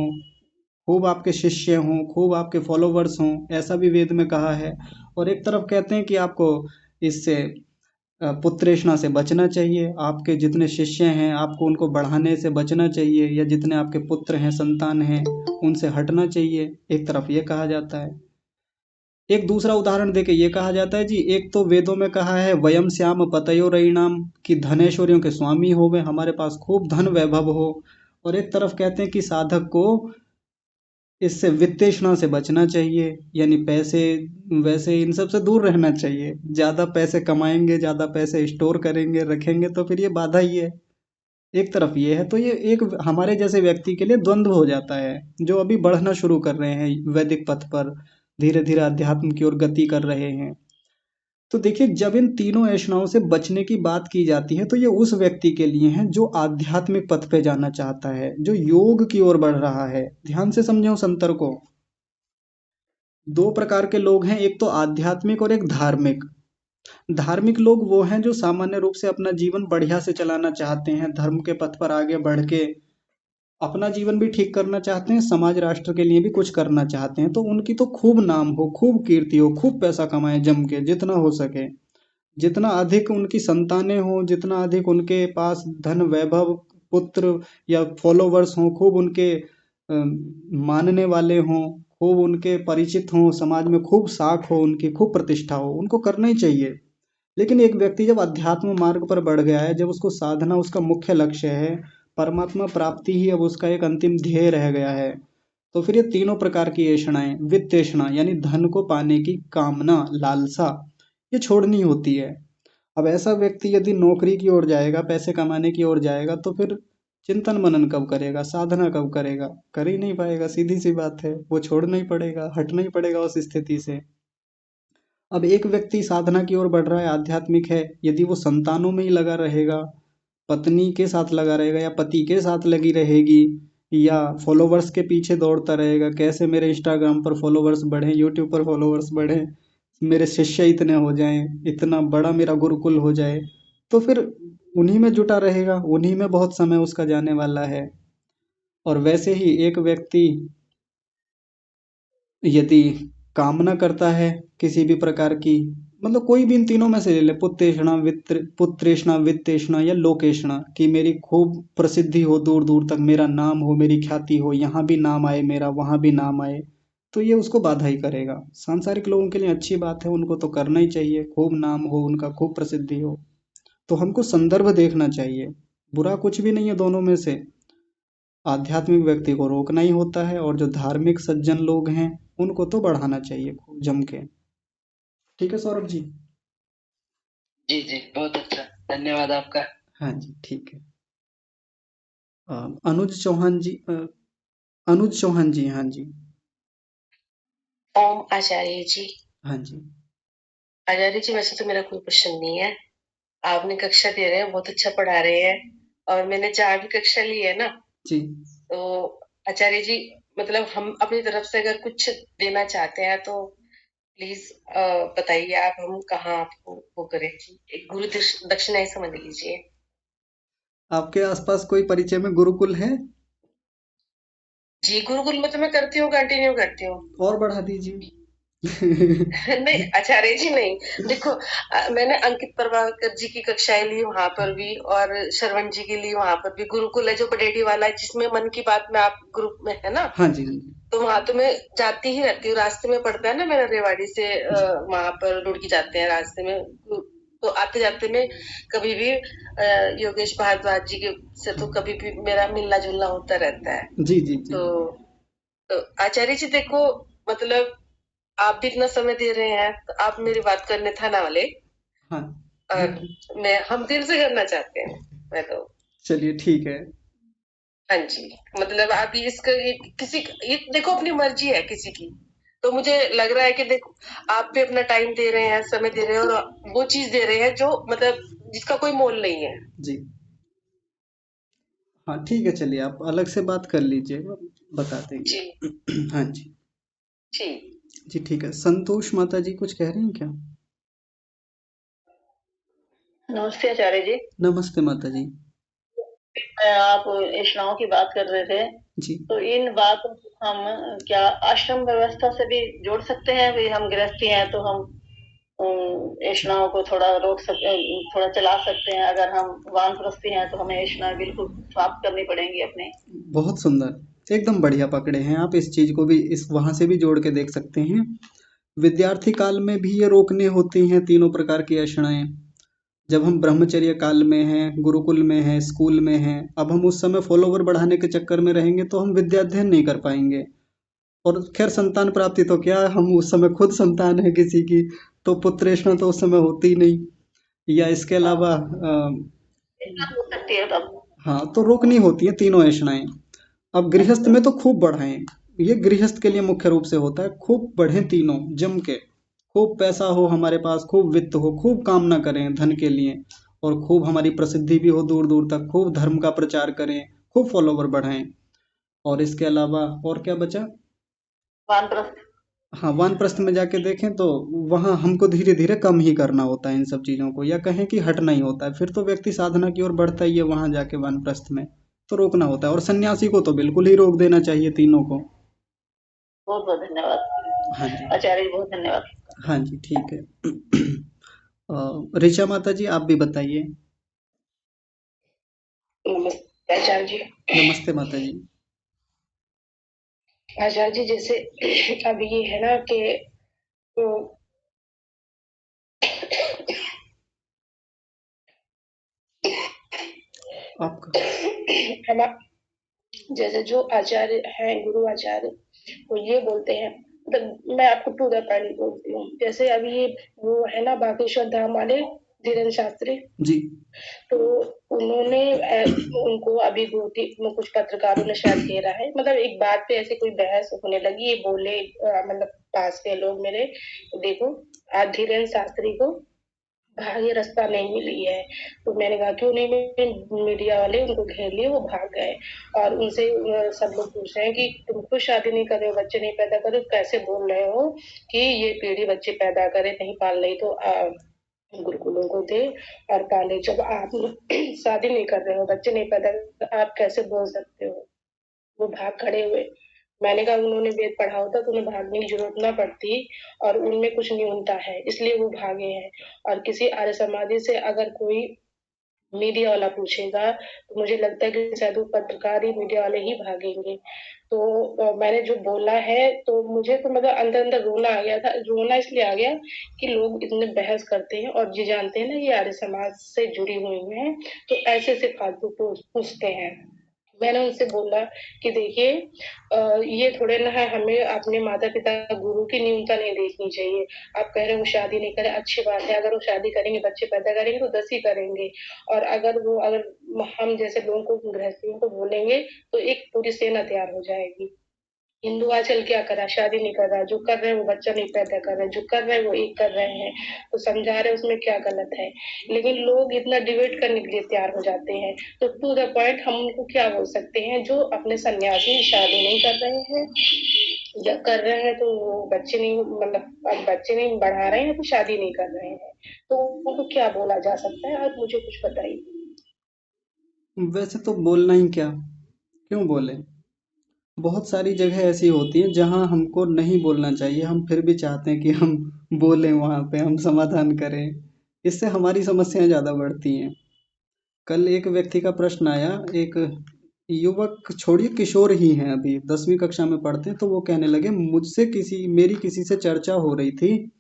खूब आपके शिष्य हों, खूब आपके फॉलोवर्स हों, ऐसा भी वेद में कहा है। और एक तरफ कहते हैं कि आपको इससे पुत्रेषणा से बचना चाहिए, आपके जितने शिष्य हैं आपको उनको बढ़ाने से बचना चाहिए, या जितने आपके पुत्र हैं संतान हैं उनसे हटना चाहिए, एक तरफ ये कहा जाता है। एक दूसरा उदाहरण देके ये कहा जाता है जी, एक तो वेदों में कहा है वयम श्याम पतयो रईणाम, कि धनेश्वरियों के स्वामी हो गए, हमारे पास खूब धन वैभव हो। और एक तरफ कहते हैं कि साधक को इससे वित्तेषणा से बचना चाहिए, यानी पैसे वैसे इन सब से दूर रहना चाहिए। ज्यादा पैसे कमाएंगे, ज्यादा पैसे स्टोर करेंगे रखेंगे तो फिर ये बाधा ही है। एक तरफ ये है, तो ये एक हमारे जैसे व्यक्ति के लिए द्वंद्व हो जाता है, जो अभी बढ़ना शुरू कर रहे हैं वैदिक पथ पर, धीरे धीरे अध्यात्म की ओर गति कर रहे हैं। तो देखिए जब इन तीनों ऐषणाओं से बचने की बात की जाती है तो ये उस व्यक्ति के लिए है जो आध्यात्मिक पथ पे जाना चाहता है, जो योग की ओर बढ़ रहा है। ध्यान से समझो उस अंतर को। दो प्रकार के लोग हैं, एक तो आध्यात्मिक और एक धार्मिक। धार्मिक लोग वो हैं जो सामान्य रूप से अपना जीवन बढ़िया से चलाना चाहते हैं, धर्म के पथ पर आगे बढ़ के अपना जीवन भी ठीक करना चाहते हैं, समाज राष्ट्र के लिए भी कुछ करना चाहते हैं। तो उनकी तो खूब नाम हो, खूब कीर्ति हो, खूब पैसा कमाए जम के जितना हो सके, जितना अधिक उनकी संतानें हों, जितना अधिक उनके पास धन वैभव, पुत्र या फॉलोवर्स हों, खूब उनके मानने वाले हों, खूब उनके परिचित हों, समाज में खूब साख हो, उनकी खूब प्रतिष्ठा हो, उनको करना ही चाहिए। लेकिन एक व्यक्ति जब अध्यात्म मार्ग पर बढ़ गया है, जब उसको साधना उसका मुख्य लक्ष्य है, परमात्मा प्राप्ति ही अब उसका एक अंतिम ध्येय रह गया है, तो फिर ये तीनों प्रकार की ऐषणाएं, वित्त ऐषणा यानी धन को पाने की कामना, लालसा, ये छोड़नी होती है। अब ऐसा व्यक्ति यदि नौकरी की ओर जाएगा, पैसे कमाने की ओर जाएगा, तो फिर चिंतन मनन कब करेगा, साधना कब करेगा, कर ही नहीं पाएगा। सीधी सी बात है, वो छोड़ना ही पड़ेगा, हटना ही पड़ेगा उस स्थिति से। अब एक व्यक्ति साधना की ओर बढ़ रहा है, आध्यात्मिक है, यदि वो संतानों में ही लगा रहेगा, पत्नी के साथ लगा रहेगा या पति के साथ लगी रहेगी, या फॉलोवर्स के पीछे दौड़ता रहेगा, कैसे मेरे इंस्टाग्राम पर फॉलोवर्स बढ़े, यूट्यूब पर फॉलोवर्स बढ़े, मेरे शिष्य इतने हो जाएं, इतना बड़ा मेरा गुरुकुल हो जाए, तो फिर उन्हीं में जुटा रहेगा, उन्हीं में बहुत समय उसका जाने वाला है। और वैसे ही एक व्यक्ति यदि कामना करता है किसी भी प्रकार की, मतलब कोई भी इन तीनों में से ले ले, पुत्रेषणा वित्तेषणा या लोकेषणा, कि मेरी खूब प्रसिद्धि हो, दूर दूर तक मेरा नाम हो, मेरी ख्याति हो, यहाँ भी नाम आए मेरा, वहां भी नाम आए, तो ये उसको बाधा ही करेगा। सांसारिक लोगों के लिए अच्छी बात है, उनको तो करना ही चाहिए, खूब नाम हो उनका, खूब प्रसिद्धि हो। तो हमको संदर्भ देखना चाहिए, बुरा कुछ भी नहीं है दोनों में से। आध्यात्मिक व्यक्ति को रोकना ही होता है, और जो धार्मिक सज्जन लोग हैं उनको तो बढ़ाना चाहिए खूब जम के। ठीक है सौरभ जी? जी जी, बहुत अच्छा, धन्यवाद आपका। हाँ जी, ठीक है। अनुज चौहान जी, अनुज चौहान जी, हाँ जी। ओम आचार्य जी। हाँ जी। आचार्य जी, वैसे तो मेरा कोई क्वेश्चन नहीं है, आपने कक्षा दे रहे हैं, बहुत अच्छा पढ़ा रहे हैं, और मैंने 4वीं कक्षा ली है ना जी। तो आचार्य जी, मतलब हम अपनी तरफ से अगर कुछ देना चाहते हैं तो प्लीज बताइए आप, हम कहाँ आपको वो करें जी, एक गुरु दक्षिणा ही समझ लीजिए। आपके आसपास कोई परिचय में गुरुकुल है? जी गुरुकुल में तो मैं करती हूँ, कंटिन्यू करती हूँ। और बढ़ा दीजिए, नहीं आचार्य जी नहीं। देखो मैंने अंकित प्रभाकर जी की कक्षाएं ली वहां पर भी, और श्रवण जी की ली वहां पर भी। गुरुकुल है जो बडेडी वाला है, जिसमें मन की बात में आप ग्रुप में है ना, हाँ जी, हाँ जी। तो वहां तो मैं जाती ही रहती हूँ। रास्ते में पड़ता है ना मेरा, रेवाड़ी से जी वहां पर रुड़की जाते हैं रास्ते में। तो आते जाते में कभी भी योगेश भारद्वाज जी के से तो कभी भी मेरा मिलना जुलना होता रहता है। जी जी जी। तो आचार्य जी देखो, मतलब आप भी इतना समय दे रहे हैं, तो आप मेरी बात करने थाना वाले, हाँ और हम दिल से करना चाहते हैं। मैं तो चलिए ठीक है। हाँ जी, मतलब आप ये किसी ये देखो अपनी मर्जी है किसी की। तो मुझे लग रहा है कि देखो आप भी अपना टाइम दे रहे हैं, समय दे रहे हैं, और वो चीज दे रहे हैं जो मतलब जिसका कोई मोल नहीं है। जी हाँ ठीक है, चलिए आप अलग से बात कर लीजिएगा, बता जी देंगे। हाँ जी। जी। जी ठीक है। संतोष माता जी कुछ कह रही हैं क्या? नमस्ते आचार्य जी। नमस्ते माता जी। आप इष्णाओं की बात कर रहे थे, जी तो इन बातों को हम क्या आश्रम व्यवस्था से भी जोड़ सकते हैं? भी हम गृहस्थी हैं तो हम इष्णाओं को थोड़ा रोक सकते, थोड़ा चला सकते हैं। अगर हम वानप्रस्थी हैं तो हमें इष्णा बिल्कुल समाप्त करनी पड़ेंगी अपने। बहुत सुंदर, एकदम बढ़िया पकड़े हैं आप। इस चीज को भी इस वहां से भी जोड़ के देख सकते हैं। विद्यार्थी काल में भी ये रोकने होती हैं तीनों प्रकार की अशनाएं। जब हम ब्रह्मचर्य काल में हैं, गुरुकुल में हैं, स्कूल में हैं, अब हम उस समय फॉलोवर बढ़ाने के चक्कर में रहेंगे तो हम विद्या अध्ययन नहीं कर पाएंगे। और खैर संतान प्राप्ति तो क्या, हम उस समय खुद संतान है किसी की, तो पुत्रेष्णा तो उस समय होती ही नहीं। या इसके हाँ, अलावा इष्णा हो सकती है तब। हाँ, तो रोकनी होती है तीनों ऐषणाएं। अब गृहस्थ में तो खूब बढ़ाएं। ये गृहस्थ के लिए मुख्य रूप से होता है, खूब बढ़े तीनों जम के। खूब पैसा हो हमारे पास, खूब वित्त हो, खूब कामना करें धन के लिए, और खूब हमारी प्रसिद्धि भी हो दूर दूर तक, खूब धर्म का प्रचार करें, खूब फॉलोवर बढ़ाएं। और इसके अलावा और क्या बचा? वानप्रस्थ। हाँ, वानप्रस्थ में जाके देखें तो वहाँ हमको धीरे धीरे कम ही करना होता है इन सब चीज़ों को, या कहें कि हटना ही होता है। फिर तो व्यक्ति साधना की ओर बढ़ता ही है वहाँ जाके वानप्रस्थ में। तो रोकना होता है, और सन्यासी को तो बिल्कुल ही रोक देना चाहिए तीनों को। बहुत बहुत हाँ धन्यवाद जी। आचार्य जी, बहुत धन्यवाद। हाँ जी ठीक है। ऋचा माता जी आप भी बताइए। नमस्ते आचार्य जी। नमस्ते माता जी। आचार्य जी जैसे अभी ये है ना कि आपका हम जैसे जो आचार्य हैं, गुरु आचार्य, वो ये बोलते हैं, मतलब मैं आपको टू द पॉइंट बोलती हूँ। जैसे अभी ये वो है ना बागेश्वर धाम वाले धीरेन्द्र शास्त्री, जी तो उन्होंने उनको अभी में कुछ पत्रकारों ने शायद घेरा है, मतलब एक बात पे ऐसे कोई बहस होने लगी। ये बोले मतलब पास के लोग मेरे, देखो आज धीरेन्द्र शास्त्री को भागी रास्ता नहीं मिली है। तो मैंने कहा क्यों नहीं मिली? मीडिया वाले उनको घेर लिए, वो भाग गए। और उनसे सब लोग पूछ रहे हैं कि तुम खुद शादी नहीं कर रहे हो, बच्चे नहीं पैदा कर रहे हो, कैसे बोल रहे हो कि ये पीढ़ी बच्चे पैदा करे, नहीं पाल रही तो गुरुकुलों को दे और पाले। जब आप शादी नहीं कर रहे हो, बच्चे नहीं पैदा कर रहे, तो आप कैसे बोल सकते हो? वो भाग खड़े हुए। मैंने कहा उन्होंने वेद पढ़ा होता तो उन्हें भागने की जरूरत ना पड़ती, और उनमें कुछ न्यूनता है इसलिए वो भागे हैं। और किसी आर्य समाजी से अगर कोई मीडिया वाला पूछेगा तो मुझे लगता है कि शायद वो पत्रकार ही मीडिया वाले ही भागेंगे। तो मैंने जो बोला है तो मुझे तो मतलब अंदर अंदर रोना आ गया था। रोना इसलिए आ गया कि लोग इतने बहस करते हैं और ये जानते हैं ना ये आर्य समाज से जुड़ी हुई हैं, तो ऐसे ऐसे फालतू पूछते हैं। मैंने उनसे बोला कि देखिए ये थोड़े ना है, हमें अपने माता पिता गुरु की न्यूनता नहीं देखनी चाहिए। आप कह रहे हो वो शादी नहीं करे, अच्छी बात है। अगर वो शादी करेंगे, बच्चे पैदा करेंगे तो 10 ही करेंगे। और अगर हम जैसे लोगों को, गृहस्थियों को बोलेंगे तो एक पूरी सेना तैयार हो जाएगी। हिंदू आजकल क्या कर रहा है? शादी नहीं कर रहा है। जो कर रहे हैं वो बच्चा नहीं पैदा कर रहे हैं, जो कर रहे हैं वो एक कर रहे हैं। तो समझा रहे हैं उसमें क्या गलत है। लेकिन लोग इतना डिबेट करने के लिए तैयार हो जाते हैं। तो टू द पॉइंट हम उनको क्या बोल सकते हैं? जो अपने सन्यासी शादी नहीं कर रहे हैं या कर रहे हैं तो वो बच्चे नहीं, मतलब अब बच्चे नहीं बढ़ा रहे हैं तो शादी नहीं कर रहे हैं, तो उनको क्या बोला जा सकता है? आप मुझे कुछ बताइए। वैसे तो बोलना ही क्या, क्यों बोले? बहुत सारी जगह ऐसी होती हैं जहाँ हमको नहीं बोलना चाहिए, हम फिर भी चाहते हैं कि हम बोलें, वहाँ पे हम समाधान करें। इससे हमारी समस्याएं ज़्यादा बढ़ती हैं। कल एक व्यक्ति का प्रश्न आया, एक युवक, छोड़िए किशोर ही हैं, अभी 10वीं कक्षा में पढ़ते हैं, तो वो कहने लगे मुझसे मेरी किसी से चर्चा हो रही थी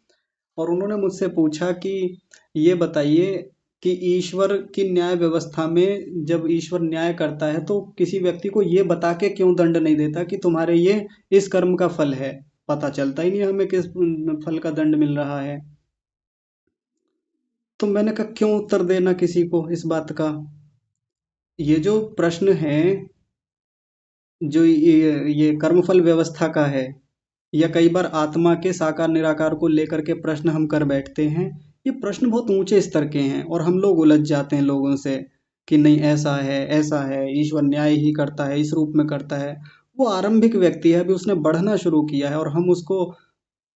और उन्होंने मुझसे पूछा कि ये बताइए कि ईश्वर की न्याय व्यवस्था में जब ईश्वर न्याय करता है तो किसी व्यक्ति को ये बता के क्यों दंड नहीं देता कि तुम्हारे ये इस कर्म का फल है। पता चलता ही नहीं हमें किस फल का दंड मिल रहा है। तो मैंने कहा क्यों उत्तर देना किसी को इस बात का। ये जो प्रश्न है, जो ये कर्मफल व्यवस्था का है, या कई बार आत्मा के साकार निराकार को लेकर के प्रश्न हम कर बैठते हैं, ये प्रश्न बहुत ऊंचे स्तर के हैं और हम लोग उलझ जाते हैं लोगों से कि नहीं ऐसा है, ईश्वर न्याय ही करता है, इस रूप में करता है। वो आरंभिक व्यक्ति है, अभी उसने बढ़ना शुरू किया है और हम उसको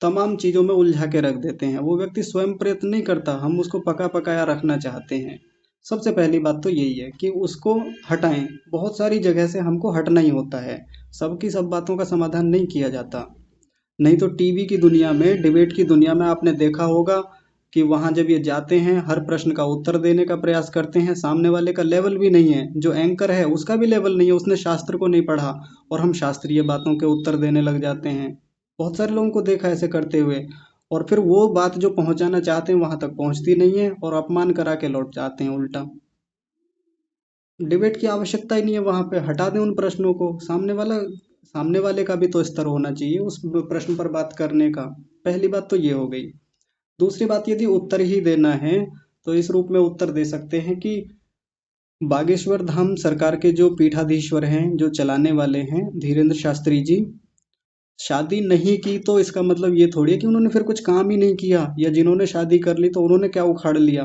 तमाम चीज़ों में उलझा के रख देते हैं। वो व्यक्ति स्वयं प्रयत्न नहीं करता, हम उसको पका पकाया रखना चाहते हैं। सबसे पहली बात तो यही है कि उसको हटाएं। बहुत सारी जगह से हमको हटना ही होता है, सबकी सब बातों का समाधान नहीं किया जाता। नहीं तो टीवी की दुनिया में, डिबेट की दुनिया में आपने देखा होगा कि वहाँ जब ये जाते हैं, हर प्रश्न का उत्तर देने का प्रयास करते हैं, सामने वाले का लेवल भी नहीं है, जो एंकर है उसका भी लेवल नहीं है, उसने शास्त्र को नहीं पढ़ा और हम शास्त्रीय बातों के उत्तर देने लग जाते हैं। बहुत सारे लोगों को देखा ऐसे करते हुए, और फिर वो बात जो पहुंचाना चाहते हैं वहां तक पहुंचती नहीं है और अपमान करा के लौट जाते हैं उल्टा। डिबेट की आवश्यकता ही नहीं है, वहां पे हटा दें उन प्रश्नों को। सामने वाले का भी तो स्तर होना चाहिए उस प्रश्न पर बात करने का। पहली बात तो ये हो गई। दूसरी बात, यदि उत्तर ही देना है तो इस रूप में उत्तर दे सकते हैं कि बागेश्वर धाम सरकार के जो पीठाधीश्वर हैं, जो चलाने वाले हैं, धीरेन्द्र शास्त्री जी, शादी नहीं की तो इसका मतलब ये थोड़ी है कि उन्होंने फिर कुछ काम ही नहीं किया, या जिन्होंने शादी कर ली तो उन्होंने क्या उखाड़ लिया।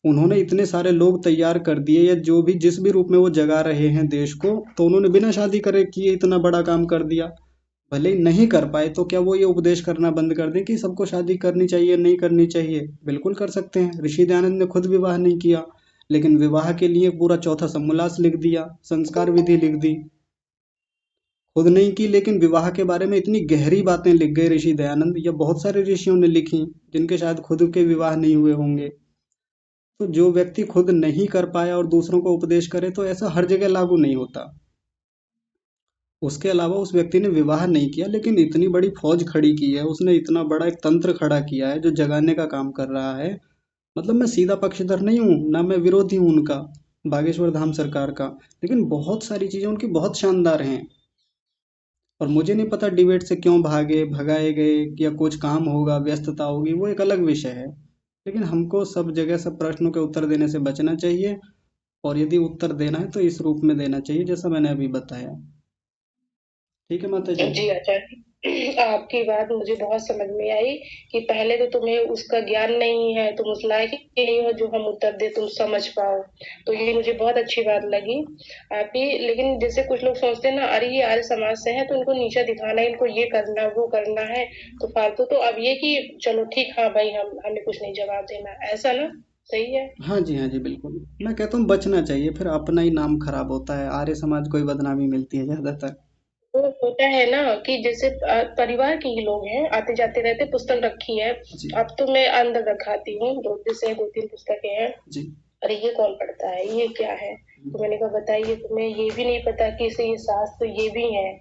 उन्होंने इतने सारे लोग तैयार कर दिए, या जो भी जिस भी रूप में वो जगा रहे हैं देश को, तो उन्होंने बिना शादी करे किए इतना बड़ा काम कर दिया। भले ही नहीं कर पाए तो क्या वो ये उपदेश करना बंद कर दें कि सबको शादी करनी चाहिए, नहीं करनी चाहिए? बिल्कुल कर सकते हैं। ऋषि दयानंद ने खुद विवाह नहीं किया, लेकिन विवाह के लिए पूरा चौथा समोल्लास लिख दिया, संस्कार विधि लिख दी। खुद नहीं की, लेकिन विवाह के बारे में इतनी गहरी बातें लिख गए ऋषि दयानंद, या बहुत सारे ऋषियों ने लिखी जिनके शायद खुद के विवाह नहीं हुए होंगे। तो जो व्यक्ति खुद नहीं कर पाया और दूसरों को उपदेश करे, तो ऐसा हर जगह लागू नहीं होता। उसके अलावा उस व्यक्ति ने विवाह नहीं किया लेकिन इतनी बड़ी फौज खड़ी की है, उसने इतना बड़ा एक तंत्र खड़ा किया है जो जगाने का काम कर रहा है। मतलब मैं सीधा पक्षधर नहीं हूँ, ना मैं विरोधी हूँ उनका, बागेश्वर धाम सरकार का, लेकिन बहुत सारी चीजें उनकी बहुत शानदार हैं। और मुझे नहीं पता डिबेट से क्यों भगाए गए, या कुछ काम होगा, व्यस्तता होगी, वो एक अलग विषय है। लेकिन हमको सब जगह सब प्रश्नों के उत्तर देने से बचना चाहिए, और यदि उत्तर देना है तो इस रूप में देना चाहिए जैसा मैंने अभी बताया। ठीक है माता जी? जी आचार्य, आपकी बात मुझे बहुत समझ में आई कि पहले तो तुम्हें उसका ज्ञान नहीं है, तुम उस लायक ही नहीं हो जो हम उत्तर दे तुम समझ पाओ। तो ये मुझे बहुत अच्छी बात लगी आपकी। लेकिन जैसे कुछ लोग सोचते हैं ना, अरे ये आर्य समाज से है तो इनको नीचा दिखाना है, इनको ये करना वो करना है, तो फालतू। तो अब ये कि चलो ठीक, हाँ भाई हमें कुछ नहीं जवाब देना, ऐसा ना? सही है। हाँ जी, हाँ जी, बिल्कुल। मैं कहता हूँ बचना चाहिए, फिर अपना ही नाम खराब होता है, आर्य समाज को ही बदनामी मिलती है ज्यादातर। वो होता है ना कि जैसे परिवार के ही लोग हैं, आते जाते रहते, पुस्तक रखी है। जी अब तो मैं अंदर रखाती हूँ, जैसे 2-3 पुस्तकें हैं। जी। अरे ये कौन पढ़ता है, ये क्या है? तो मैंने कहा बताइए, तुम्हें ये भी नहीं पता कि इसे ये शास्त्र ये भी है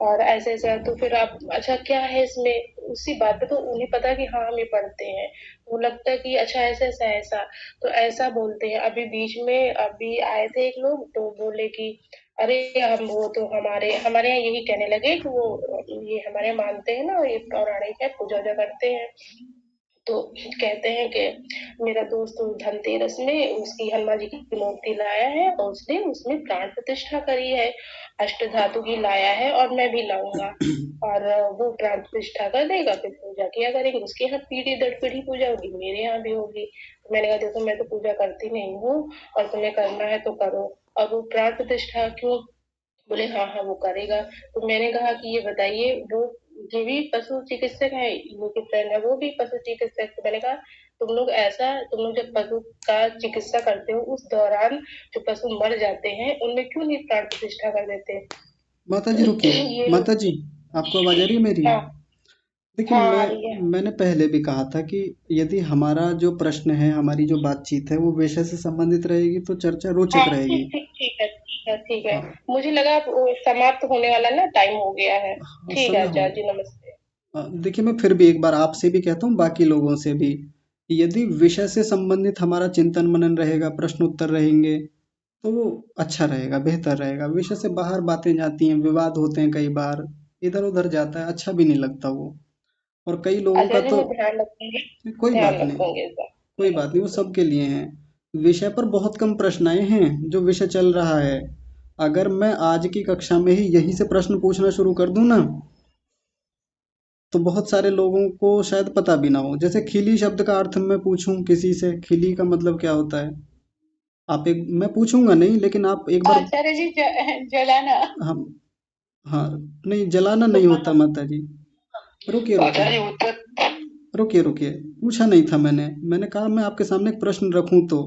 और ऐसे ऐसा। तो फिर आप अच्छा क्या है इसमें, उसी बात पे तो उन्हें पता कि हाँ हम ये पढ़ते हैं, वो लगता है कि अच्छा ऐसा ऐसा ऐसा, तो ऐसा बोलते हैं। अभी बीच में अभी आए थे एक लोग, तो बोले कि अरे हम वो तो हमारे हमारे यहाँ यही कहने लगे कि वो ये हमारे यहाँ मानते हैं ना, ये पौराणिक है, पूजा वूजा करते हैं। तो कहते हैं कि मेरा दोस्त धनतेरस में उसकी हनुमान जी की मूर्ति लाया है और उसने उसमें प्राण प्रतिष्ठा करी है, अष्ट धातु की लाया है, और मैं भी लाऊंगा और वो प्राण प्रतिष्ठा कर देगा, फिर पूजा किया करेंगे। उसके यहाँ पीढ़ी दर पीढ़ी पूजा होगी, मेरे यहाँ भी होगी। तो मैंने कहा देखो मैं तो पूजा करती नहीं हूँ, और तुम्हें करना है तो करो। और वो प्राण प्रतिष्ठा क्यों? बोले हाँ हाँ वो करेगा। तो मैंने कहा कि ये बताइए, वो ये भी पशु चिकित्सक है, इनके फ्रेंड है वो भी पशु चिकित्सक। तो मैंने कहा तुम लोग जब पशु का चिकित्सा करते हो, उस दौरान जो पशु मर जाते हैं उनमें क्यों नहीं प्राण प्रतिष्ठा कर देते? माता जी रुकिए, ये माता जी आपको आवाज आ रही है मेरी? हाँ देखिए हाँ आ रही है। मैंने पहले भी कहा था कि यदि हमारा जो प्रश्न है, हमारी जो बातचीत है वो विषय से संबंधित रहेगी तो चर्चा हाँ रोचक रहेगी। ठीक ठीक ठीक है ठीक है ठीक है। हाँ मुझे लगा अब वो समाप्त होने वाला ना, टाइम हो गया है। हाँ, ठीक है समय हो आचार्य जी, नमस्ते। देखिए मैं फिर भी एक बार आपसे भी कहता हूँ, बाकी लोगों से भी, यदि विषय से संबंधित हमारा चिंतन मनन रहेगा, प्रश्न उत्तर रहेंगे, तो वो अच्छा रहेगा, बेहतर रहेगा। विषय से बाहर बातें जाती हैं, विवाद होते हैं, कई बार इधर उधर जाता है, अच्छा भी नहीं लगता वो। और कई लोगों का आचार्य जी तो मैं ध्यान रखूंगी, कोई ध्यान बात नहीं, रखूंगी इस बार, कोई ध्यान बात नहीं, वो रखूंगी। सबके लिए हैं। विषय पर बहुत कम प्रश्न आए हैं, जो विषय चल रहा है। अगर मैं आज की कक्षा में ही यहीं से प्रश्न पूछना शुरू कर दूं ना, तो बहुत सारे लोगों को शायद पता भी ना हो। जैसे खिली शब्द का अर्थ मैं पूछूं किसी से, खिली का मतलब क्या होता है, आप एक, मैं पूछूंगा नहीं लेकिन आप एक बार, आचार्य जी जलाना। हम, हाँ, नहीं जलाना नहीं होता माता जी। रुकिए रुकिए आचार्य उत्तर रुकिए रुकिए, पूछा नहीं था मैंने। मैंने कहा मैं आपके सामने एक प्रश्न रखूं तो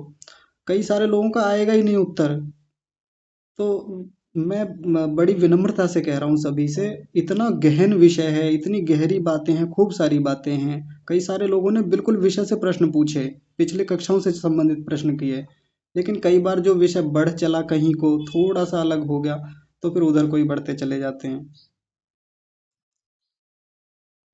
कई सारे लोगों का आएगा ही नहीं उत्तर। तो मैं बड़ी विनम्रता से कह रहा हूँ सभी से, इतना गहन विषय है, इतनी गहरी बातें हैं, खूब सारी बातें हैं। कई सारे लोगों ने बिल्कुल विषय से प्रश्न पूछे, पिछले कक्षाओं से संबंधित प्रश्न किए, लेकिन कई बार जो विषय बढ़ चला, कहीं को थोड़ा सा अलग हो गया, तो फिर उधर को ही बढ़ते चले जाते हैं।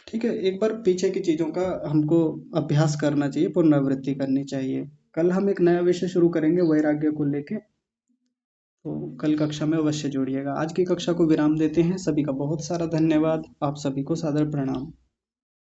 ठीक है, एक बार पीछे की चीज़ों का हमको अभ्यास करना चाहिए, पुनरावृत्ति करनी चाहिए। कल हम एक नया विषय शुरू करेंगे वैराग्य को लेके, तो कल कक्षा में अवश्य जुड़िएगा। आज की कक्षा को विराम देते हैं। सभी का बहुत सारा धन्यवाद। आप सभी को सादर प्रणाम।